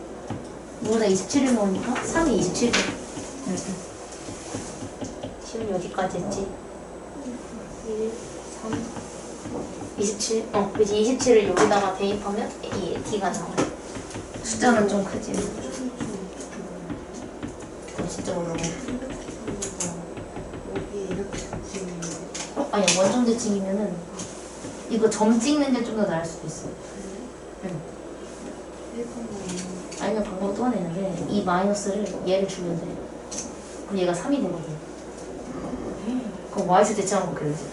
여기다 27을 넣으니까 3이 27이. 지금 여기까지 했지. 1, 3, 27. 그치. 27을 여기다가 대입하면 이 D가 나와요. 숫자는 좀 크지. 그거 진짜 어려워.
여기 이렇게 찍는 거.
아니 원점 대칭이면은 이거 점 찍는 게 좀 더 나을 수도 있어. 응.
1,0.
아니면 방법 또 하나 있는데 이 마이너스를 얘를 주면 돼. 그럼 얘가 3이 되거든. 그럼 y수 대칭한 거 그려지.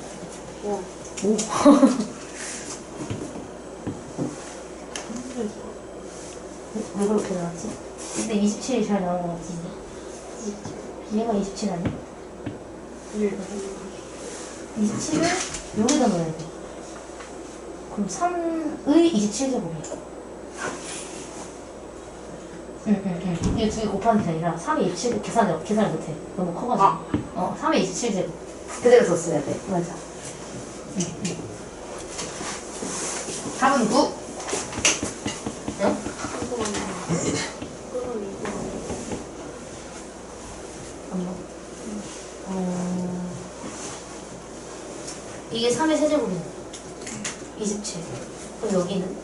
와.
오. 왜 그렇게 나왔지? 근데 27이 잘 나온 거 같지? 얘가 27 아니야? 27을 여기다 넣어야 돼. 그럼 3의 27제곱이야. 응. 이거 두 개 곱하는 게 아니라 3의 27 계산을 못해. 너무 커가지고. 3의 27제곱. 그대로 썼어야 돼. 맞아. 답은 9. 응? 이게 3의 세제곱이야. 27. 그럼 여기는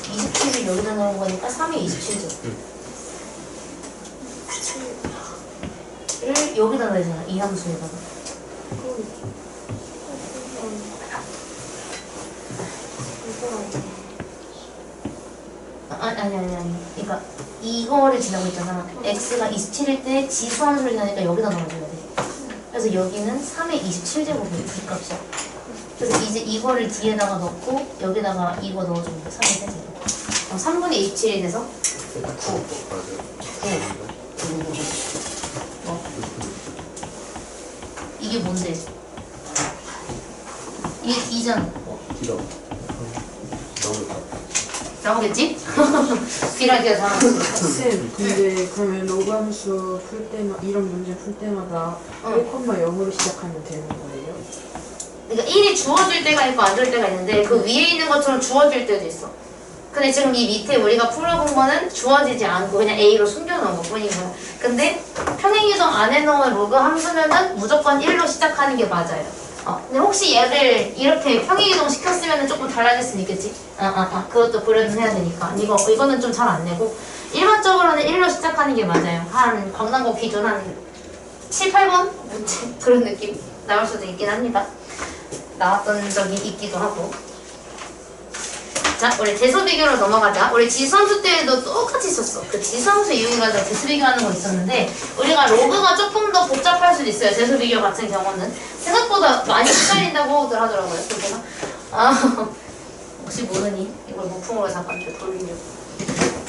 27을 여기다 넣은 거니까 3의 27제곱. 를 여기다 넣어야 되잖아. 이 함수에다가. 아니. 그러니까 이거를 지나고 있잖아. x가 27일 때 지수함수를 지나니까 여기다 넣어줘야 돼. 그래서 여기는 3의 27제곱이 B 값이야. 그래서 이제 이거를 뒤에다가 넣고 여기다가 이거 넣어주면 돼. 3이 되죠. 3분의 27이 돼서 9. 이게 뭔데? 이게 D잖아.
길어. 너무
나오겠지? D랑 잘하지.
쌤, 근데 그러면 로그 함수 풀 때마다 이런 문제 풀 때마다 1,0으로 시작하면 되는 거예요?
그러니까 1이 주어질 때가 있고 안 줄 때가 있는데 그 위에 있는 것처럼 주어질 때도 있어. 근데 지금 이 밑에 우리가 풀어본 거는 주어지지 않고 그냥 A로 숨겨놓은 것 뿐인 거야. 근데 평행이동 안에 넣은 로그 함수면은 무조건 1로 시작하는 게 맞아요. 근데 혹시 얘를 이렇게 평행이동 시켰으면 조금 달라질 수는 있겠지? 그것도 고려는 해야 되니까. 이거는 좀 잘 안 내고. 일반적으로는 1로 시작하는 게 맞아요. 한 광단고 기준 한 7, 8번? 문제? 그런 느낌 나올 수도 있긴 합니다. 나왔던 적이 있기도 하고. 자, 우리 대수 비교로 넘어가자. 우리 지수함수 때에도 똑같이 썼어. 그 지수함수 이용해가지고 대수 비교하는 거 있었는데 우리가 로그가 조금 더 복잡할 수도 있어요. 대수 비교 같은 경우는 생각보다 많이 헷갈린다고들 하더라고요. 그래서 혹시 모르니 이걸 무풍으로 잠깐 돌리려고.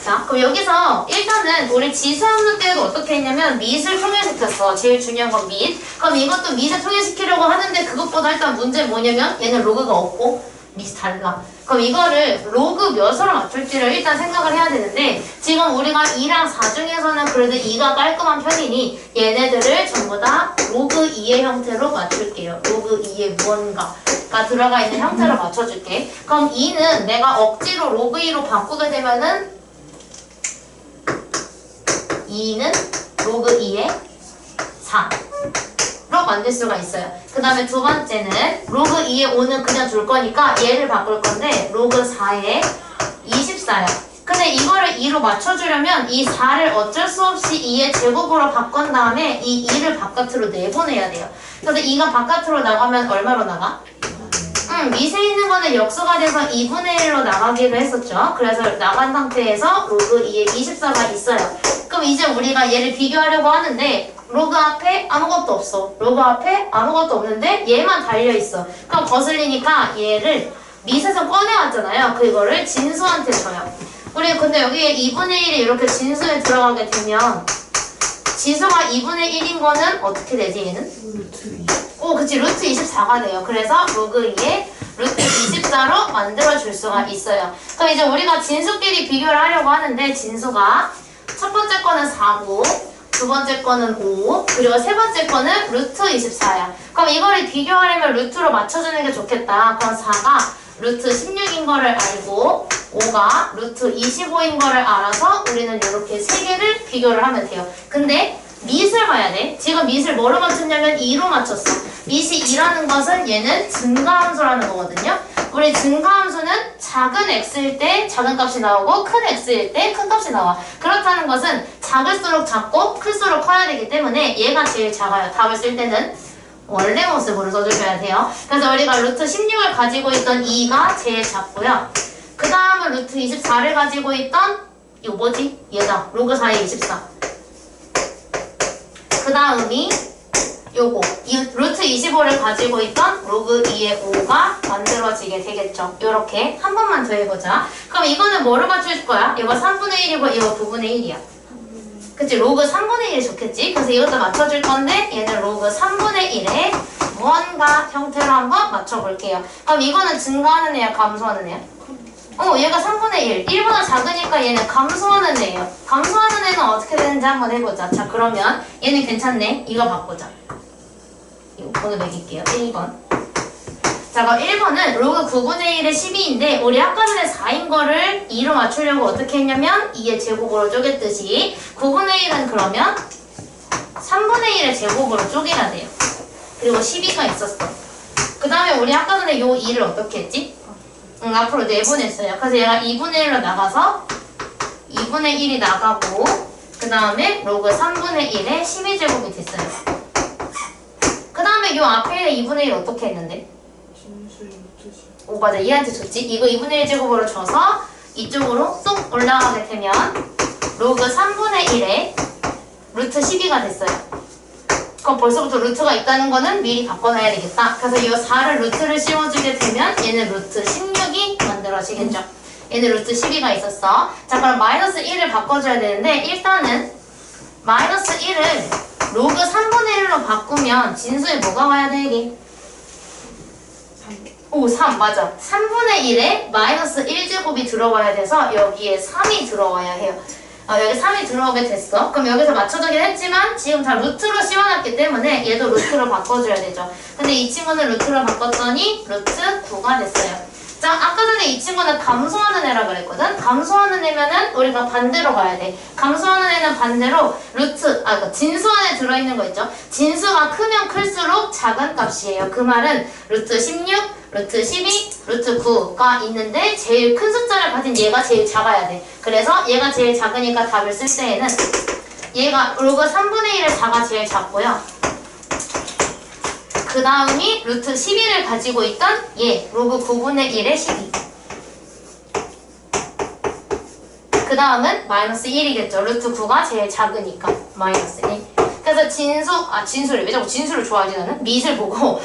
자, 그럼 여기서 일단은 우리 지수함수 때도 어떻게 했냐면 밑을 통일시켰어. 제일 중요한 건 밑. 그럼 이것도 밑을 통일시키려고 하는데 그것보다 일단 문제 뭐냐면 얘는 로그가 없고 밑이 달라. 그럼 이거를 로그 몇으로 맞출지를 일단 생각을 해야 되는데 지금 우리가 2랑 4 중에서는 그래도 2가 깔끔한 편이니 얘네들을 전부 다 로그 2의 형태로 맞출게요. 로그 2의 무언가가 들어가 있는 형태로 맞춰줄게. 그럼 2는 내가 억지로 로그 2로 바꾸게 되면은 2는 로그 2의 4로 만들 수가 있어요. 그 다음에 두 번째는 로그 2의 5는 그냥 줄 거니까 얘를 바꿀 건데 로그 4의 24야. 근데 이거를 2로 맞춰주려면 이 4를 어쩔 수 없이 2의 제곱으로 바꾼 다음에 이 2를 바깥으로 내보내야 돼요. 그래서 2가 바깥으로 나가면 얼마로 나가? 밑에 있는 거는 역수가 돼서 2분의 1로 나가기로 했었죠. 그래서 나간 상태에서 로그 2의 24가 있어요. 그럼 이제 우리가 얘를 비교하려고 하는데 로그 앞에 아무것도 없어. 로그 앞에 아무것도 없는데 얘만 달려있어. 그럼 거슬리니까 얘를 밑에서 꺼내왔잖아요. 그거를 진수한테 줘요. 우리 근데 여기에 2분의 1이 이렇게 진수에 들어가게 되면 진수가 2분의 1인 거는 어떻게 되지 얘는? 그치 루트 24가 돼요. 그래서 로그 2에 루트 24로 만들어줄 수가 있어요. 그럼 이제 우리가 진수끼리 비교를 하려고 하는데 진수가 첫 번째 거는 4고 두 번째 거는 5 그리고 세 번째 거는 루트 24야. 그럼 이거를 비교하려면 루트로 맞춰주는 게 좋겠다. 그럼 4가 루트 16인 거를 알고 5가 루트 25인 거를 알아서 우리는 이렇게 세 개를 비교를 하면 돼요. 근데 밑을 봐야 돼. 지금 밑을 뭐로 맞췄냐면 2로 맞췄어. 밑이 2라는 것은 얘는 증가함수라는 거거든요. 우리 증가함수는 작은 x일 때 작은 값이 나오고 큰 x일 때 큰 값이 나와. 그렇다는 것은 작을수록 작고 클수록 커야 되기 때문에 얘가 제일 작아요. 답을 쓸 때는 원래 모습으로 써주셔야 돼요. 그래서 우리가 루트 16을 가지고 있던 2가 제일 작고요. 그 다음은 루트 24를 가지고 있던 이거 뭐지? 얘다. 로그 4의 24. 그 다음이 요거 이 루트 25를 가지고 있던 로그 2의 5가 만들어지게 되겠죠. 요렇게 한 번만 더 해보자. 그럼 이거는 뭐를 맞출 거야? 이거 3분의 1이고 이거 9분의 1이야. 그치? 로그 3분의 1이 좋겠지? 그래서 이것도 맞춰줄 건데 얘는 로그 3분의 1의 무언가 형태로 한번 맞춰볼게요. 그럼 이거는 증가하는 애야? 감소하는 애야? 얘가 3분의 1. 1보다 작으니까 얘는 감소하는 애예요. 감소하는 애는 어떻게 되는지 한번 해보자. 자, 그러면 얘는 괜찮네. 이거 바꾸자. 이거 번호 매길게요. 1번. 자, 그럼 1번은 로그 9분의 1의 12인데 우리 아까 전에 4인 거를 2로 맞추려고 어떻게 했냐면 2의 제곱으로 쪼갰듯이 9분의 1은 그러면 3분의 1의 제곱으로 쪼개야 돼요. 그리고 12가 있었어. 그 다음에 우리 아까 전에 요 2를 어떻게 했지? 앞으로 내보냈어요. 그래서 얘가 2분의 1로 나가서 2분의 1이 나가고 그 다음에 로그 3분의 1에 12제곱이 됐어요. 그 다음에 요 앞에 2분의 1 어떻게 했는데? 맞아. 얘한테 줬지? 이거 2분의 1제곱으로 줘서 이쪽으로 쏙 올라가게 되면 로그 3분의 1에 루트 12가 됐어요. 그럼 벌써부터 루트가 있다는 거는 미리 바꿔놔야 되겠다. 그래서 이 4를 루트를 씌워주게 되면 얘는 루트 16이 만들어지겠죠. 얘는 루트 12가 있었어. 자, 그럼 마이너스 1을 바꿔줘야 되는데 일단은 마이너스 1을 로그 3분의 1로 바꾸면 진수에 뭐가 와야 돼, 이게? 3 맞아. 3분의 1에 마이너스 1제곱이 들어와야 돼서 여기에 3이 들어와야 해요. 여기 3이 들어오게 됐어. 그럼 여기서 맞춰주긴 했지만 지금 다 루트로 씌워놨기 때문에 얘도 루트로 바꿔줘야 되죠. 근데 이 친구는 루트로 바꿨더니 루트 9가 됐어요. 자, 아까 전에 이 친구는 감소하는 애라 그랬거든? 감소하는 애면은 우리가 반대로 가야 돼. 감소하는 애는 반대로 루트, 그러니까 진수 안에 들어있는 거 있죠? 진수가 크면 클수록 작은 값이에요. 그 말은 루트 16, 루트 12, 루트 9가 있는데 제일 큰 숫자를 가진 얘가 제일 작아야 돼. 그래서 얘가 제일 작으니까 답을 쓸 때에는 얘가 로그 3분의 1의 4가 제일 작고요. 그 다음이 루트 12를 가지고 있던 얘 로그 9분의 1의 12. 그 다음은 마이너스 1이겠죠. 루트 9가 제일 작으니까 마이너스 1. 그래서 진수를 왜 자꾸 진수를 좋아하지 나는? 밑을 보고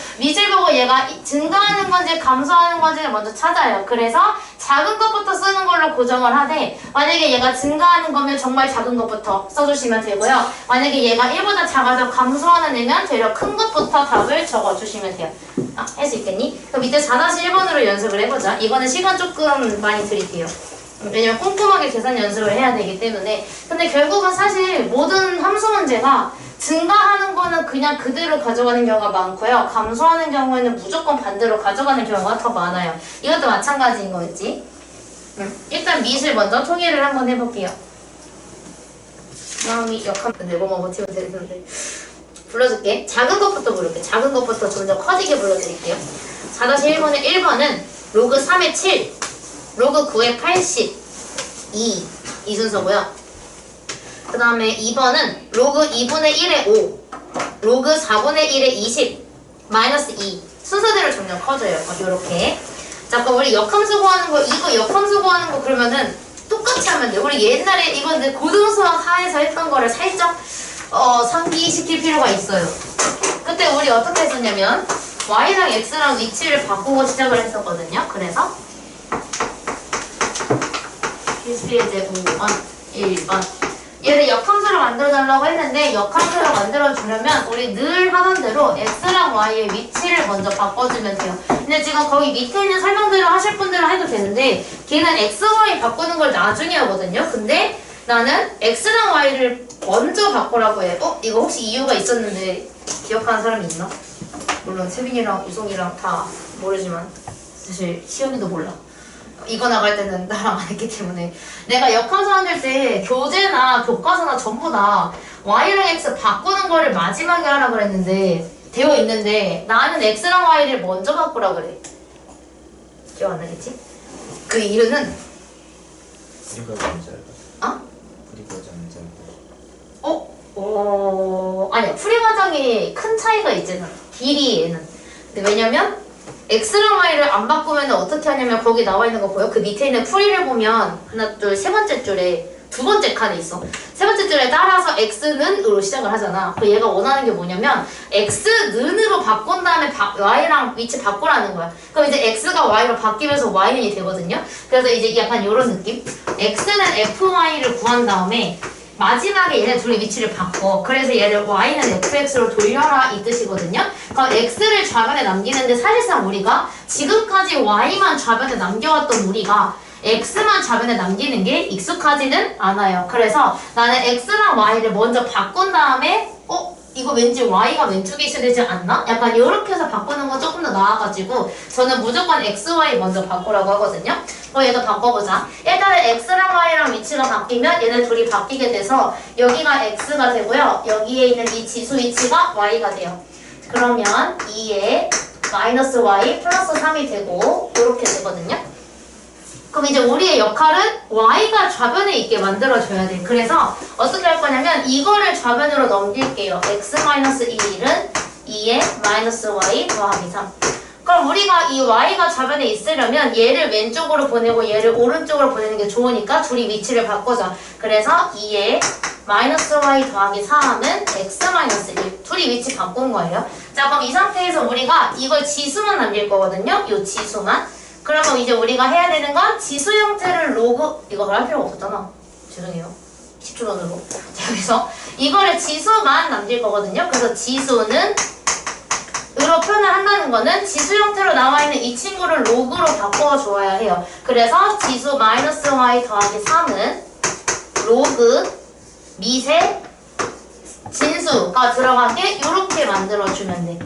얘가 증가하는 건지 감소하는 건지를 먼저 찾아요. 그래서 작은 것부터 쓰는 걸로 고정을 하되 만약에 얘가 증가하는 거면 정말 작은 것부터 써주시면 되고요. 만약에 얘가 1보다 작아서 감소하는 애면 되려 큰 것부터 답을 적어주시면 돼요. 할 수 있겠니? 그럼 밑에 4-1번으로 연습을 해보자. 이거는 시간 조금 많이 드릴게요. 왜냐면 꼼꼼하게 계산 연습을 해야 되기 때문에. 근데 결국은 사실 모든 함수 문제가 증가하는 거는 그냥 그대로 가져가는 경우가 많고요. 감소하는 경우에는 무조건 반대로 가져가는 경우가 더 많아요. 이것도 마찬가지인 거겠지? 일단 밑을 먼저 통일을 한번 해볼게요. 다음이 역한 네번만 버티면 되는데 불러줄게. 작은 것부터 부를게. 작은 것부터 점점 커지게 불러드릴게요. 4-1번의 1번은 로그 3의 7, 로그 9의 80, 2 이 순서고요. 그 다음에 2번은 로그 2분의 1의 5, 로그 4분의 1의 20, 마이너스 2 순서대로 점점 커져요. 이렇게. 자, 그럼 우리 역함수 구하는 거, 이거 역함수 구하는 거 그러면은 똑같이 하면 돼. 우리 옛날에 이거 고등수학 하에서 했던 거를 살짝 상기시킬 필요가 있어요. 그때 우리 어떻게 했었냐면 y랑 x랑 위치를 바꾸고 시작을 했었거든요. 그래서 1번, 1번 얘를 역함수로 만들어달라고 했는데 역함수로 만들어주려면 우리 늘 하던 대로 x랑 y의 위치를 먼저 바꿔주면 돼요. 근데 지금 거기 밑에 있는 설명대로 하실 분들은 해도 되는데 걔는 x, y 바꾸는 걸 나중에 하거든요. 근데 나는 x랑 y를 먼저 바꾸라고 해. 이거 혹시 이유가 있었는데 기억하는 사람이 있나? 물론 세빈이랑 유송이랑 다 모르지만 사실 시연이도 몰라. 이거 나갈 때는 나랑 안 했기 때문에 내가 역함수 만들 때 교재나 교과서나 전부 다 y랑 x 바꾸는 거를 마지막에 하라 그랬는데 되어 있는데 나는 x랑 y를 먼저 바꾸라 그래. 기억 안 나겠지? 그 이유는
뿌리가 좀 짧아. 뿌리가 좀 짧아.
아니야. 풀이 과정이 큰 차이가 있잖아. 길이에는. 근데 왜냐면 x랑 y를 안 바꾸면 어떻게 하냐면 거기 나와 있는 거 보여? 그 밑에 있는 풀이를 보면 하나, 둘, 세 번째 줄에 두 번째 칸에 있어. 세 번째 줄에 따라서 x는으로 시작을 하잖아. 그 얘가 원하는 게 뭐냐면 x는으로 바꾼 다음에 y랑 위치 바꾸라는 거야. 그럼 이제 x가 y로 바뀌면서 y는이 되거든요. 그래서 이제 약간 이런 느낌? x는 fy를 구한 다음에 마지막에 얘네 둘이 위치를 바꿔. 그래서 얘를 y는 fx로 돌려라 이 뜻이거든요. 그럼 x를 좌변에 남기는데 사실상 우리가 지금까지 y만 좌변에 남겨왔던 우리가 x만 좌변에 남기는 게 익숙하지는 않아요. 그래서 나는 x랑 y를 먼저 바꾼 다음에 이거 왠지 y가 왼쪽에 있어야 되지 않나? 약간 이렇게 해서 바꾸는 건 조금 더 나아가지고 저는 무조건 x, y 먼저 바꾸라고 하거든요. 그럼 얘도 바꿔보자. 일단은 x랑 y랑 위치가 바뀌면 얘네 둘이 바뀌게 돼서 여기가 x가 되고요. 여기에 있는 이 지수 위치가 y가 돼요. 그러면 2에 마이너스 y 플러스 3이 되고 이렇게 되거든요. 그럼 이제 우리의 역할은 y가 좌변에 있게 만들어줘야 돼. 그래서 어떻게 할 거냐면 이거를 좌변으로 넘길게요. x-1은 2에 마이너스 y 더하기 3. 그럼 우리가 이 y가 좌변에 있으려면 얘를 왼쪽으로 보내고 얘를 오른쪽으로 보내는 게 좋으니까 둘이 위치를 바꾸자. 그래서 2에 마이너스 y 더하기 3은 x 마이너스 1. 둘이 위치 바꾼 거예요. 자, 그럼 이 상태에서 우리가 이걸 지수만 남길 거거든요. 이 지수만. 그러면 이제 우리가 해야 되는 건 지수 형태를 로그, 이거 할 필요가 없었잖아. 죄송해요. 10초 전으로. 자, 그래서 이거를 지수만 남길 거거든요. 그래서 지수는 으로 표현을 한다는 거는 지수 형태로 나와 있는 이 친구를 로그로 바꿔 줘야 해요. 그래서 지수 마이너스 y 더하기 3은 로그 밑에 진수가 들어가게 이렇게 만들어주면 돼.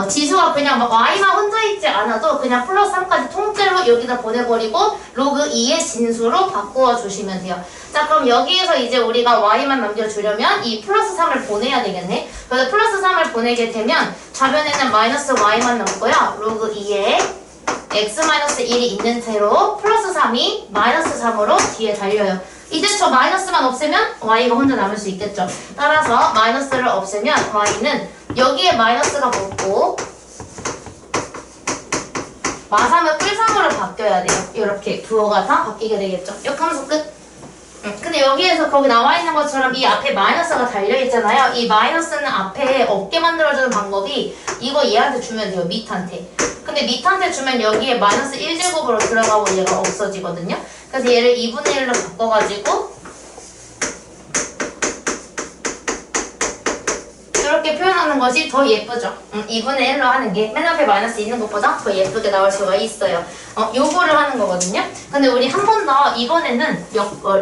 지수가 그냥 막 y만 혼자 있지 않아도 그냥 플러스 3까지 통째로 여기다 보내버리고 로그 2의 진수로 바꾸어 주시면 돼요. 자, 그럼 여기에서 이제 우리가 y만 남겨주려면 이 플러스 3을 보내야 되겠네. 그래서 플러스 3을 보내게 되면 좌변에는 마이너스 y만 남고요. 로그 2에 x 마이너스 1이 있는 채로 플러스 3이 마이너스 3으로 뒤에 달려요. 이제 저 마이너스만 없애면 y가 혼자 남을 수 있겠죠. 따라서 마이너스를 없애면 y는 여기에 마이너스가 붙고 마삼은 뿔삼으로 바뀌어야 돼요. 이렇게 부호가 다 바뀌게 되겠죠. 이렇게 하면서 끝. 근데 여기에서 거기 나와 있는 것처럼 이 앞에 마이너스가 달려있잖아요. 이 마이너스는 앞에 없게 만들어주는 방법이 이거 얘한테 주면 돼요. 밑한테. 근데 밑한테 주면 여기에 마이너스 1제곱으로 들어가고 얘가 없어지거든요. 그래서 얘를 2분의 1로 바꿔가지고 이렇게 표현하는 것이 더 예쁘죠. 2분의 1로 하는 게 맨 앞에 마이너스 있는 것보다 더 예쁘게 나올 수가 있어요. 요거를 하는 거거든요. 근데 우리 한 번 더 이번에는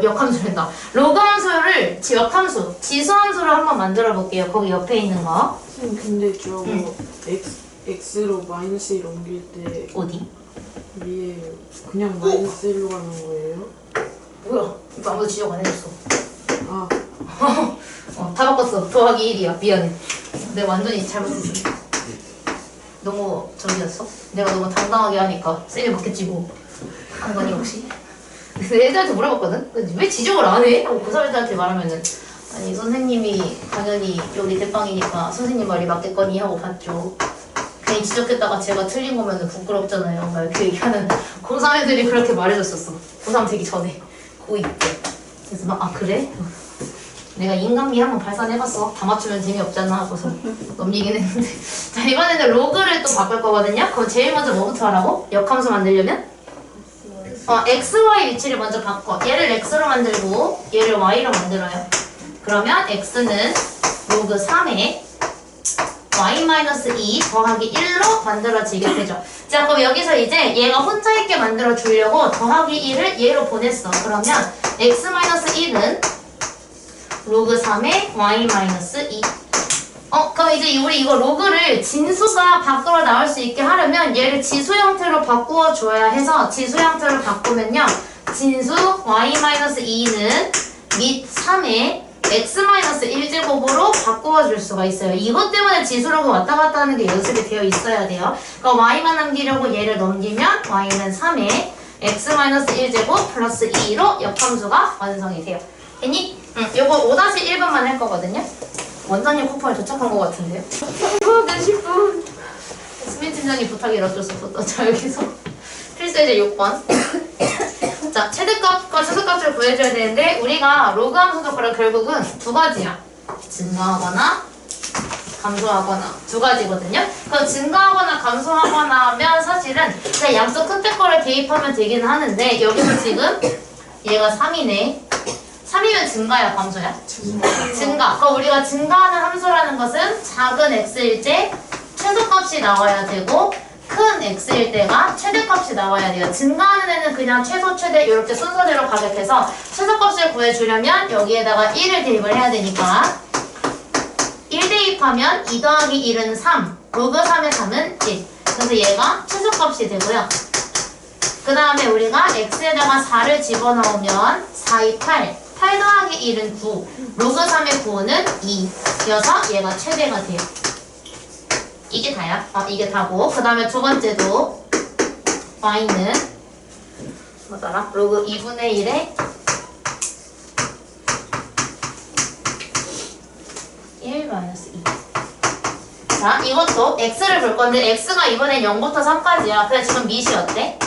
역함수란다. 로그 함수를 역함수, 지수함수로 한번 만들어 볼게요. 거기 옆에 있는 거.
선생님 근데 저거 x로 마이너스 1 옮길 때
어디?
위에 그냥 마이너스 1로 가는 거예요?
뭐야? 이거 아무도 지적 안 해줬어.
아
다 바꿨어. 더하기 1이야. 미안해. 내가 완전히 잘못했어. 너무 저기였어? 내가 너무 당당하게 하니까 쌤이 맞겠지 뭐. 한 거니 혹시? 그래서 애들한테 물어봤거든? 왜 지적을 안 해? 하고 고사애들한테 말하면은 아니 선생님이 당연히 여기 대빵이니까 선생님 말이 맞겠거니 하고 봤죠. 괜히 지적했다가 제가 틀린 거면 부끄럽잖아요. 막 이렇게 얘기하는 고3 애들이 그렇게 말해줬었어. 고3 되기 전에. 고2 때. 그래서 막 아 그래? 내가 인간미 한번 발산해봤어. 다 맞추면 재미없잖아 하고서 넘기긴 했는데. 자, 이번에는 로그를 또 바꿀 거거든요. 그럼 제일 먼저 뭐부터 하라고? 역함수 만들려면? x, y 위치를 먼저 바꿔. 얘를 x로 만들고 얘를 y로 만들어요. 그러면 x는 로그 3에 y-2 더하기 1로 만들어지게 되죠. 자, 그럼 여기서 이제 얘가 혼자 있게 만들어 주려고 더하기 1을 얘로 보냈어. 그러면 x-1은 로그 3에 y-2. 그럼 이제 우리 이거 로그를 진수가 밖으로 나올 수 있게 하려면 얘를 지수 형태로 바꾸어 줘야 해서 지수 형태로 바꾸면요. 진수 y-2는 밑 3에 x-1제곱으로 바꾸어 줄 수가 있어요. 이것 때문에 지수로그 왔다 갔다 하는 게 연습이 되어 있어야 돼요. 그럼 y만 남기려고 얘를 넘기면 y는 3에 x-1제곱 플러스 2로 역함수가 완성이 돼요. 됐니? 요거 5-1번만 할 거거든요. 원장님 쿠폰에 도착한 것 같은데요. 10분. 수민 팀장님 부탁이 어쩔 수 없었다. 자, 여기서 필수예제 6번. 자, 최대값과 최소값을 구해줘야 되는데 우리가 로그 함수도 그럼 결국은 두 가지야. 증가하거나 감소하거나 두 가지거든요. 그럼 증가하거나 감소하거나 하면 사실은 그냥 양쪽 끝에 거를 대입하면 되긴 하는데 여기서 지금 얘가 3이네. 3이면 증가야, 감소야? 증가. 그럼 우리가 증가하는 함수라는 것은 작은 x일 때 최소값이 나와야 되고 큰 x일 때가 최대값이 나와야 돼요. 증가하는 애는 그냥 최소, 최대 이렇게 순서대로 가게 돼서 최소값을 구해주려면 여기에다가 1을 대입을 해야 되니까 1 대입하면 2 더하기 1은 3, 로그 3의 3은 1. 그래서 얘가 최소값이 되고요. 그 다음에 우리가 x에다가 4를 집어넣으면 4, 2, 8. 8 더하기 1은 9, 로그 3의 9는 2 여서 얘가 최대가 돼요. 이게 다야. 이게 다고. 그 다음에 두 번째도 y는 뭐더라? 로그 2분의 1에 1 마이너스 2. 자, 이것도 x를 볼 건데 x가 이번엔 0부터 3까지야. 그래서 지금 밑이 어때?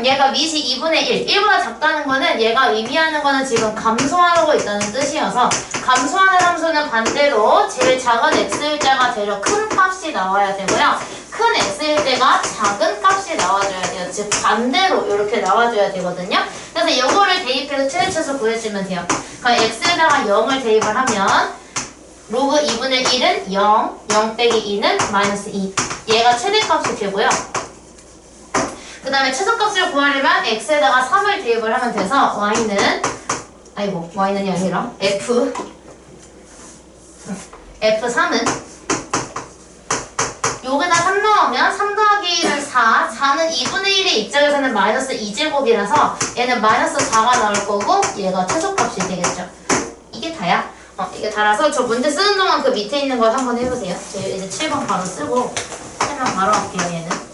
얘가 밑이 2분의 1. 1보다 작다는 거는 얘가 의미하는 거는 지금 감소하고 있다는 뜻이어서 감소하는 함수는 반대로 제일 작은 x일 때가 제일 큰 값이 나와야 되고요. 큰 x일 때가 작은 값이 나와줘야 돼요. 즉 반대로 이렇게 나와줘야 되거든요. 그래서 이거를 대입해서 최대치수 구해주면 돼요. 그럼 x에다가 0을 대입을 하면 로그 2분의 1은 0, 0 빼기 2는 마이너스 2. 얘가 최대값이 되고요. 그 다음에 최소값을 구하려면 x에다가 3을 대입을 하면 돼서 y는 y는이 아니라 f3은 여기다 3 넣으면 3 더하기 1은 4, 4는 2분의 1의 입장에서는 마이너스 2제곱이라서 얘는 마이너스 4가 나올 거고 얘가 최소값이 되겠죠. 이게 다야. 이게 다라서 저 문제 쓰는 동안 그 밑에 있는 걸 한번 해보세요. 저 이제 7번 바로 쓰고 설명 바로 할게요. 얘는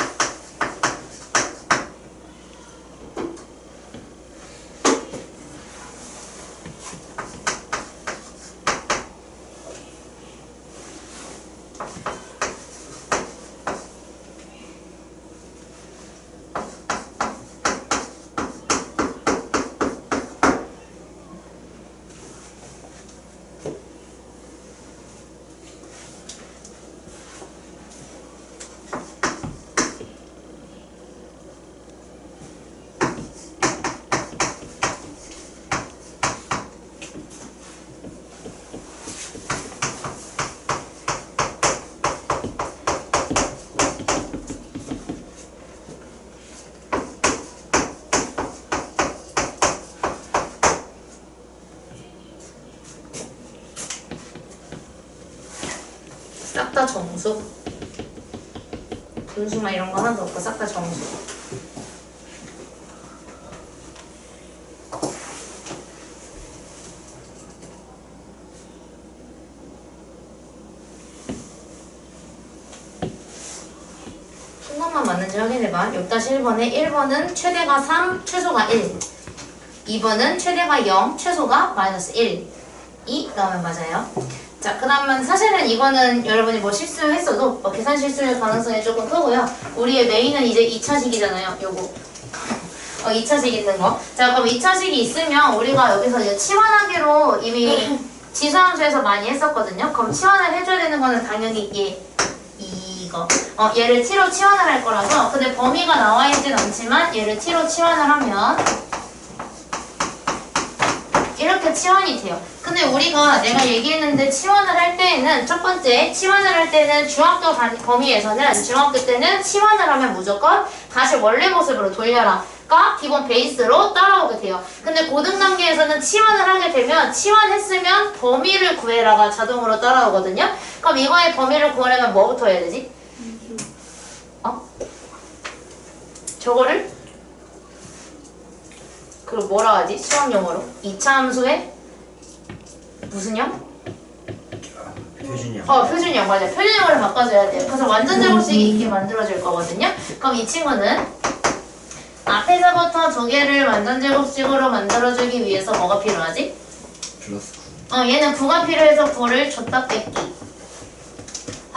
싹 다 정수. 분수만 이런 거 하나도 없고 싹 다 정수. 한 것만 맞는지 확인해봐. 6-1번에 1번은 최대가 3, 최소가 1. 2번은 최대가 0, 최소가 마이너스 1. 이 나오면 맞아요. 자, 그 다음은 사실은 이거는 여러분이 뭐 실수했어도 계산 실수일 가능성이 조금 크고요. 우리의 메인은 이제 2차식이잖아요. 요거. 2차식 있는 거. 자, 그럼 2차식이 있으면 우리가 여기서 이제 치환하기로 이미 지수함수에서 많이 했었거든요. 그럼 치환을 해줘야 되는 거는 당연히 이거. 얘를 t로 치환을 할 거라서. 근데 범위가 나와 있진 않지만 얘를 t로 치환을 하면 이렇게 치환이 돼요. 근데 우리가 내가 얘기했는데 치환을 할 때에는 첫 번째 치환을 할 때는 중학교 범위에서는 중학교 때는 치환을 하면 무조건 다시 원래 모습으로 돌려라가 기본 베이스로 따라오게 돼요. 근데 고등 단계에서는 치환을 하게 되면 치환했으면 범위를 구해라가 자동으로 따라오거든요. 그럼 이거의 범위를 구하려면 뭐부터 해야 되지? 저거를 그리고 뭐라 하지? 수학용어로 2차 함수의 무슨 형?
표준형.
표준형 맞아요. 표준형으로 바꿔줘야 돼요. 그래서 완전 제곱식이 있게 만들어질 거거든요. 그럼 이 친구는 앞에서부터 두 개를 완전 제곱식으로 만들어주기 위해서 뭐가 필요하지?
플러스 9.
얘는 9가 필요해서 9를 줬다 뺐기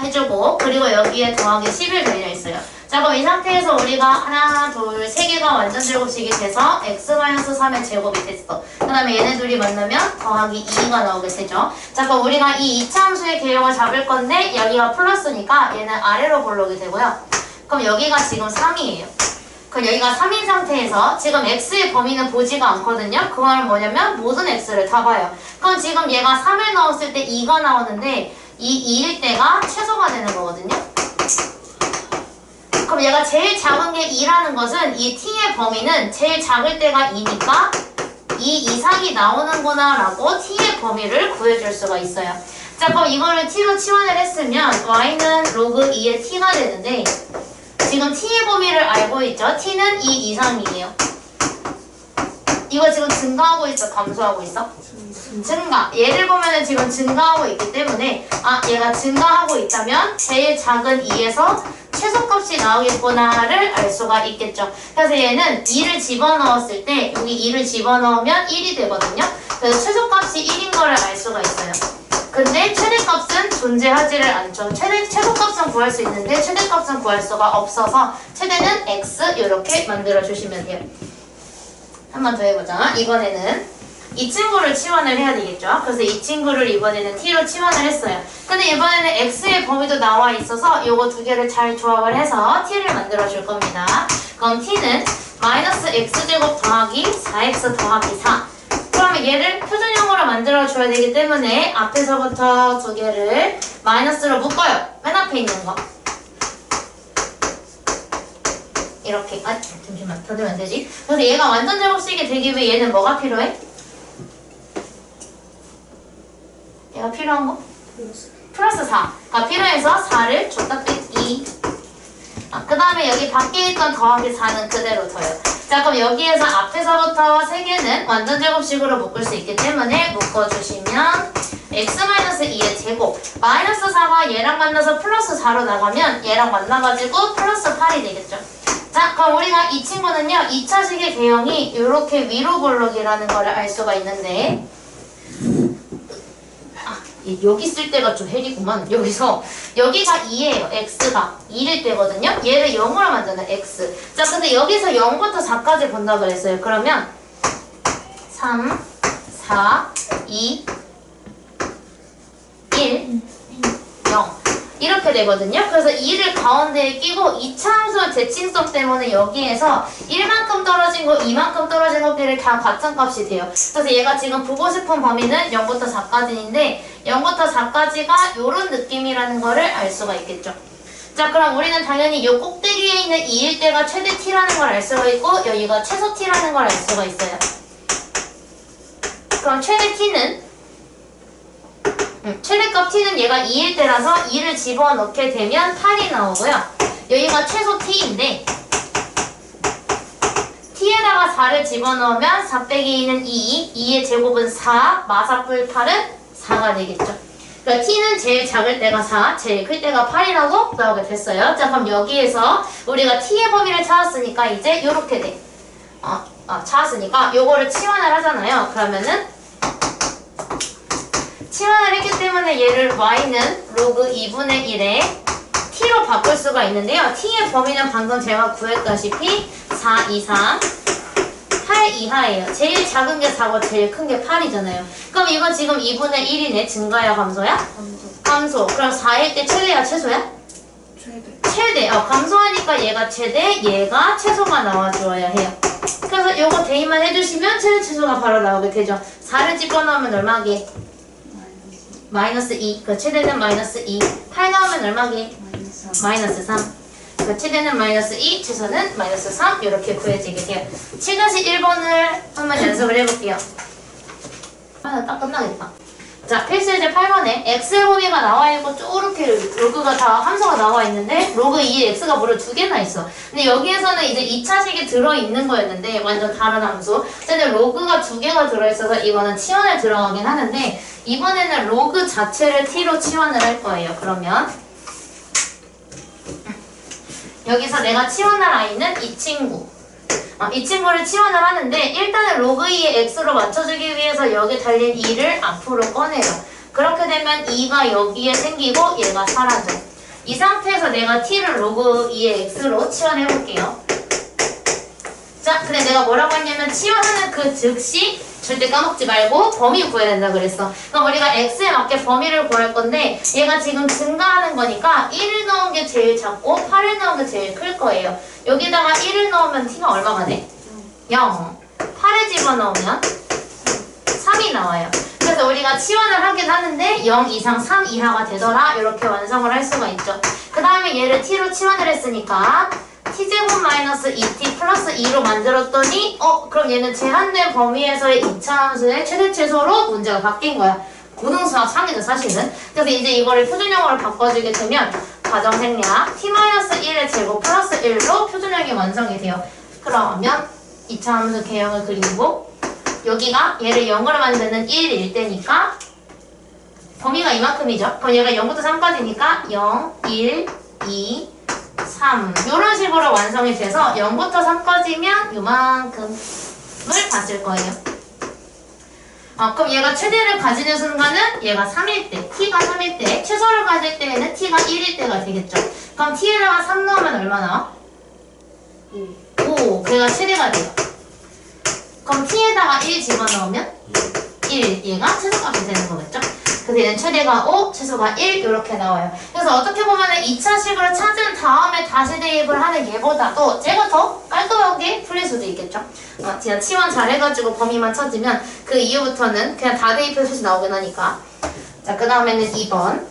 해주고 그리고 여기에 더하기 10을 달려있어요. 자, 그럼 이 상태에서 우리가 하나, 둘, 세 개가 완전 제곱식이 돼서 x-3의 제곱이 됐어. 그 다음에 얘네 둘이 만나면 더하기 2가 나오게 되죠. 자, 그럼 우리가 이 2차 함수의 개형을 잡을 건데 여기가 플러스니까 얘는 아래로 볼록이 되고요. 그럼 여기가 지금 3이에요. 그럼 여기가 3인 상태에서 지금 x의 범위는 보지가 않거든요. 그 말은 뭐냐면 모든 x를 다 봐요. 그럼 지금 얘가 3을 넣었을 때 2가 나오는데 이 2일 때가 최소가 되는 거거든요. 그럼 얘가 제일 작은 게 2라는 것은 이 t의 범위는 제일 작을 때가 2니까 2 이상이 나오는구나 라고 t의 범위를 구해줄 수가 있어요. 자, 그럼 이거를 t로 치환을 했으면 y는 로그 2의 t가 되는데 지금 t의 범위를 알고 있죠? t는 2 이상이에요. 이거 지금 증가하고 있어? 감소하고 있어? 증가. 얘를 보면은 지금 증가하고 있기 때문에 얘가 증가하고 있다면 제일 작은 2에서 최소값이 나오겠구나를 알 수가 있겠죠. 그래서 얘는 2를 집어넣었을 때 여기 2를 집어넣으면 1이 되거든요. 그래서 최소값이 1인 거를 알 수가 있어요. 근데 최대값은 존재하지를 않죠. 최소값은 구할 수 있는데 최대값은 구할 수가 없어서 최대는 x 이렇게 만들어주시면 돼요. 한 번 더 해보자. 이번에는 이 친구를 치환을 해야 되겠죠. 그래서 이 친구를 이번에는 t로 치환을 했어요. 근데 이번에는 x의 범위도 나와 있어서 요거 두 개를 잘 조합을 해서 t를 만들어 줄 겁니다. 그럼 t는 마이너스 x제곱 더하기 4x 더하기 4. 그러면 얘를 표준형으로 만들어 줘야 되기 때문에 앞에서부터 두 개를 마이너스로 묶어요. 맨 앞에 있는 거. 이렇게. 아, 잠시만. 더 되면 안 되지? 그래서 얘가 완전 제곱식이 되기 위해 얘는 뭐가 필요해? 얘가 필요한 거? 플러스 4가 필요해서 4를 줬다 뺐기. 그 다음에 여기 밖에 있던 더하기 4는 그대로 둬요. 자, 그럼 여기에서 앞에서부터 3개는 완전 제곱식으로 묶을 수 있기 때문에 묶어주시면 x-2의 제곱 마이너스 4가 얘랑 만나서 플러스 4로 나가면 얘랑 만나가지고 플러스 8이 되겠죠. 자, 그럼 우리가 이 친구는요 2차식의 개형이 이렇게 위로 볼록이라는 걸 알 수가 있는데 여기 쓸 때가 좀 헬이구만. 여기가 2예요. x가 2일 때거든요. 얘를 0으로 만드는 x. 자, 근데 여기서 0부터 4까지 본다 그랬어요. 그러면 3, 4, 2, 1, 0 이렇게 되거든요. 그래서 2를 가운데에 끼고 2차 함수의 대칭성 때문에 여기에서 1만큼 떨어진 거, 2만큼 떨어진 것들이 다 같은 값이 돼요. 그래서 얘가 지금 보고 싶은 범위는 0부터 4까지인데 0부터 4까지가 요런 느낌이라는 거를 알 수가 있겠죠. 자, 그럼 우리는 당연히 요 꼭대기에 있는 2일 때가 최대 t라는 걸 알 수가 있고 여기가 최소 t라는 걸 알 수가 있어요. 그럼 최대 t는 최대값 t는 얘가 2일 때라서 2를 집어넣게 되면 8이 나오고요. 여기가 최소 t인데 t에다가 4를 집어넣으면 4 빼기 2는 2, 2의 제곱은 4, 마사 뿔 8은 4가 되겠죠. 그러니까 t는 제일 작을 때가 4, 제일 클 때가 8이라고 나오게 됐어요. 자, 그럼 여기에서 우리가 t의 범위를 찾았으니까 이제 요렇게 돼. 찾았으니까 요거를 치환을 하잖아요. 그러면은 치환을 했기 때문에 얘를 y는 로그 2분의 1에 t로 바꿀 수가 있는데요. t의 범위는 방금 제가 구했다시피 4 이상 8 이하예요. 제일 작은 게 4고 제일 큰 게 8이잖아요. 그럼 이건 지금 2분의 1이네. 증가야 감소야? 감소. 그럼 4일 때 최대야 최소야? 최대. 감소하니까 얘가 최대, 얘가 최소가 나와줘야 해요. 그래서 요거 대입만 해주시면 최대 최소가 바로 나오게 되죠. 4를 집어넣으면 얼마게? 마이너스 2. 그 최대는 마이너스 2. 8 나오면 얼마게? 마이너스 3. 그 최대는 마이너스 2, 최소는 마이너스 3 이렇게 구해지게 돼요. 7-1번을 한번 연습을 해볼게요. 딱 끝나겠다. 자, 필수예제 8번에 x의 범위가 나와있고 쭉 이렇게 로그가 다 함수가 나와있는데 로그 2에 x가 무려 2개나 있어. 근데 여기에서는 이제 2차식이 들어있는 거였는데 완전 다른 함수. 근데 로그가 2개가 들어있어서 이거는 치환을 들어가긴 하는데 이번에는 로그 자체를 t로 치환을 할 거예요. 그러면 여기서 내가 치환할 i는 이 친구. 이 친구를 치환을 하는데 일단은 로그 2의 x로 맞춰주기 위해서 여기 달린 2를 앞으로 꺼내요. 그렇게 되면 2가 여기에 생기고 얘가 사라져. 이 상태에서 내가 t를 로그 2의 x로 치환해볼게요. 자, 근데 내가 뭐라고 했냐면 치환하는 그 즉시 절대 까먹지 말고 범위 구해야 된다 그랬어. 그럼 우리가 x에 맞게 범위를 구할 건데 얘가 지금 증가하는 거니까 1을 넣은 게 제일 작고 8을 넣은 게 제일 클 거예요. 여기다가 1을 넣으면 t가 얼마가 돼? 0. 8을 집어넣으면 3이 나와요. 그래서 우리가 치환을 하긴 하는데 0 이상 3 이하가 되더라 이렇게 완성을 할 수가 있죠. 그 다음에 얘를 t로 치환을 했으니까 t제곱 마이너스 2t 플러스 2로 만들었더니 그럼 얘는 제한된 범위에서의 2차 함수의 최대 최소로 문제가 바뀐 거야. 고등수학 상이죠 사실은. 그래서 이제 이거를 표준형으로 바꿔주게 되면 가정생략 t-1의 제곱 플러스 1로 표준형이 완성이 돼요. 그러면 2차 함수 개형을 그리고 여기가 얘를 0으로 만드는 1일 때니까 범위가 이만큼이죠. 그럼 얘가 0부터 3까지니까 0, 1, 2, 3 이런 식으로 완성이 돼서 0부터 3까지면 요만큼을 봤을 거예요. 그럼 얘가 최대를 가지는 순간은 얘가 3일 때, t가 3일 때, 최소를 가질 때에는 t가 1일 때가 되겠죠. 그럼 t에다가 3 넣으면 얼마나? 5. 걔가 최대가 돼요. 그럼 t에다가 1 집어넣으면 1. 얘가 최소값이 되는 거겠죠. 그래서 얘는 최대가 5, 최소가 1 이렇게 나와요. 그래서 어떻게 보면은 2차식으로 찾은 다음에 다시 대입을 하는 얘보다도 제가 더 깔끔하게 풀릴 수도 있겠죠. 그냥 치환 잘해가지고 범위만 찾으면 그 이후부터는 그냥 다 대입해서 다시 나오긴 하니까. 자, 그 다음에는 2번.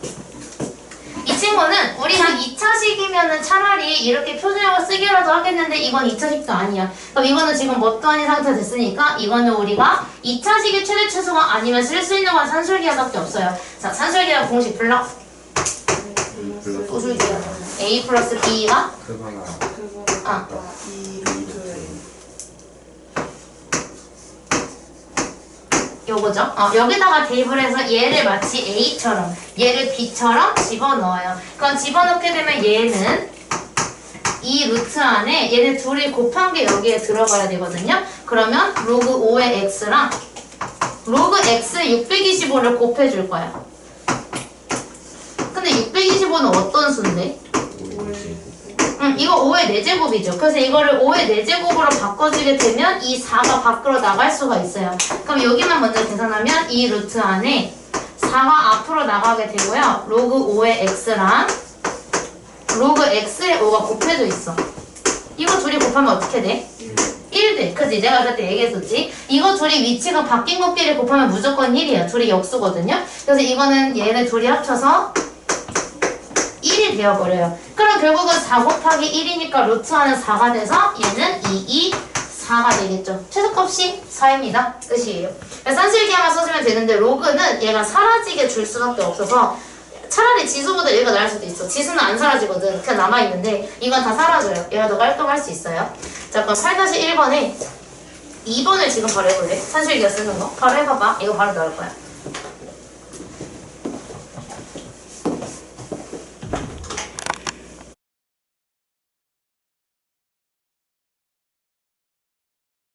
이 친구는 우리가 2차식이면은 차라리 이렇게 표준형을 쓰기라도 하겠는데 이건 2차식도 아니야. 그럼 이거는 지금 뭣도 아닌 상태가 됐으니까 이거는 우리가 2차식의 최대 최소가 아니면 쓸 수 있는 건 산술기하밖에 없어요. 자, 산술기하 공식 불러. 또 술기야. A 플러스 B가
그거나
아. 요거죠. 여기다가 대입을 해서 얘를 마치 A처럼 얘를 B처럼 집어넣어요. 그럼 집어넣게 되면 얘는 이 루트 안에 얘네 둘이 곱한 게 여기에 들어가야 되거든요. 그러면 로그 5의 x랑 로그 x의 625를 곱해줄 거야. 근데 625는 어떤 수인데? 이거 5의 4제곱이죠. 그래서 이거를 5의 4제곱으로 바꿔주게 되면 이 4가 밖으로 나갈 수가 있어요. 그럼 여기만 먼저 계산하면 이 루트 안에 4가 앞으로 나가게 되고요. 로그 5의 x랑 로그 x의 5가 곱해져 있어. 이거 둘이 곱하면 어떻게 돼? 1 돼. 그치? 내가 그때 얘기했었지? 이거 둘이 위치가 바뀐 것끼리 곱하면 무조건 1이야. 둘이 역수거든요. 그래서 이거는 얘네 둘이 합쳐서 1이 되어버려요. 그럼 결국은 4 곱하기 1이니까 루트 안은 4가 돼서 얘는 2, 4가 되겠죠. 최소값이 4입니다. 끝이에요. 산술기하만 써주면 되는데 로그는 얘가 사라지게 줄 수밖에 없어서 차라리 지수보다 얘가 나을 수도 있어. 지수는 안 사라지거든. 그냥 남아있는데 이건 다 사라져요. 얘가 더 깔끔할 수 있어요. 자, 그럼 8-1번에 2번을 지금 바로 해볼래? 산술기하 쓰는 거. 바로 해봐봐. 이거 바로 나올 거야.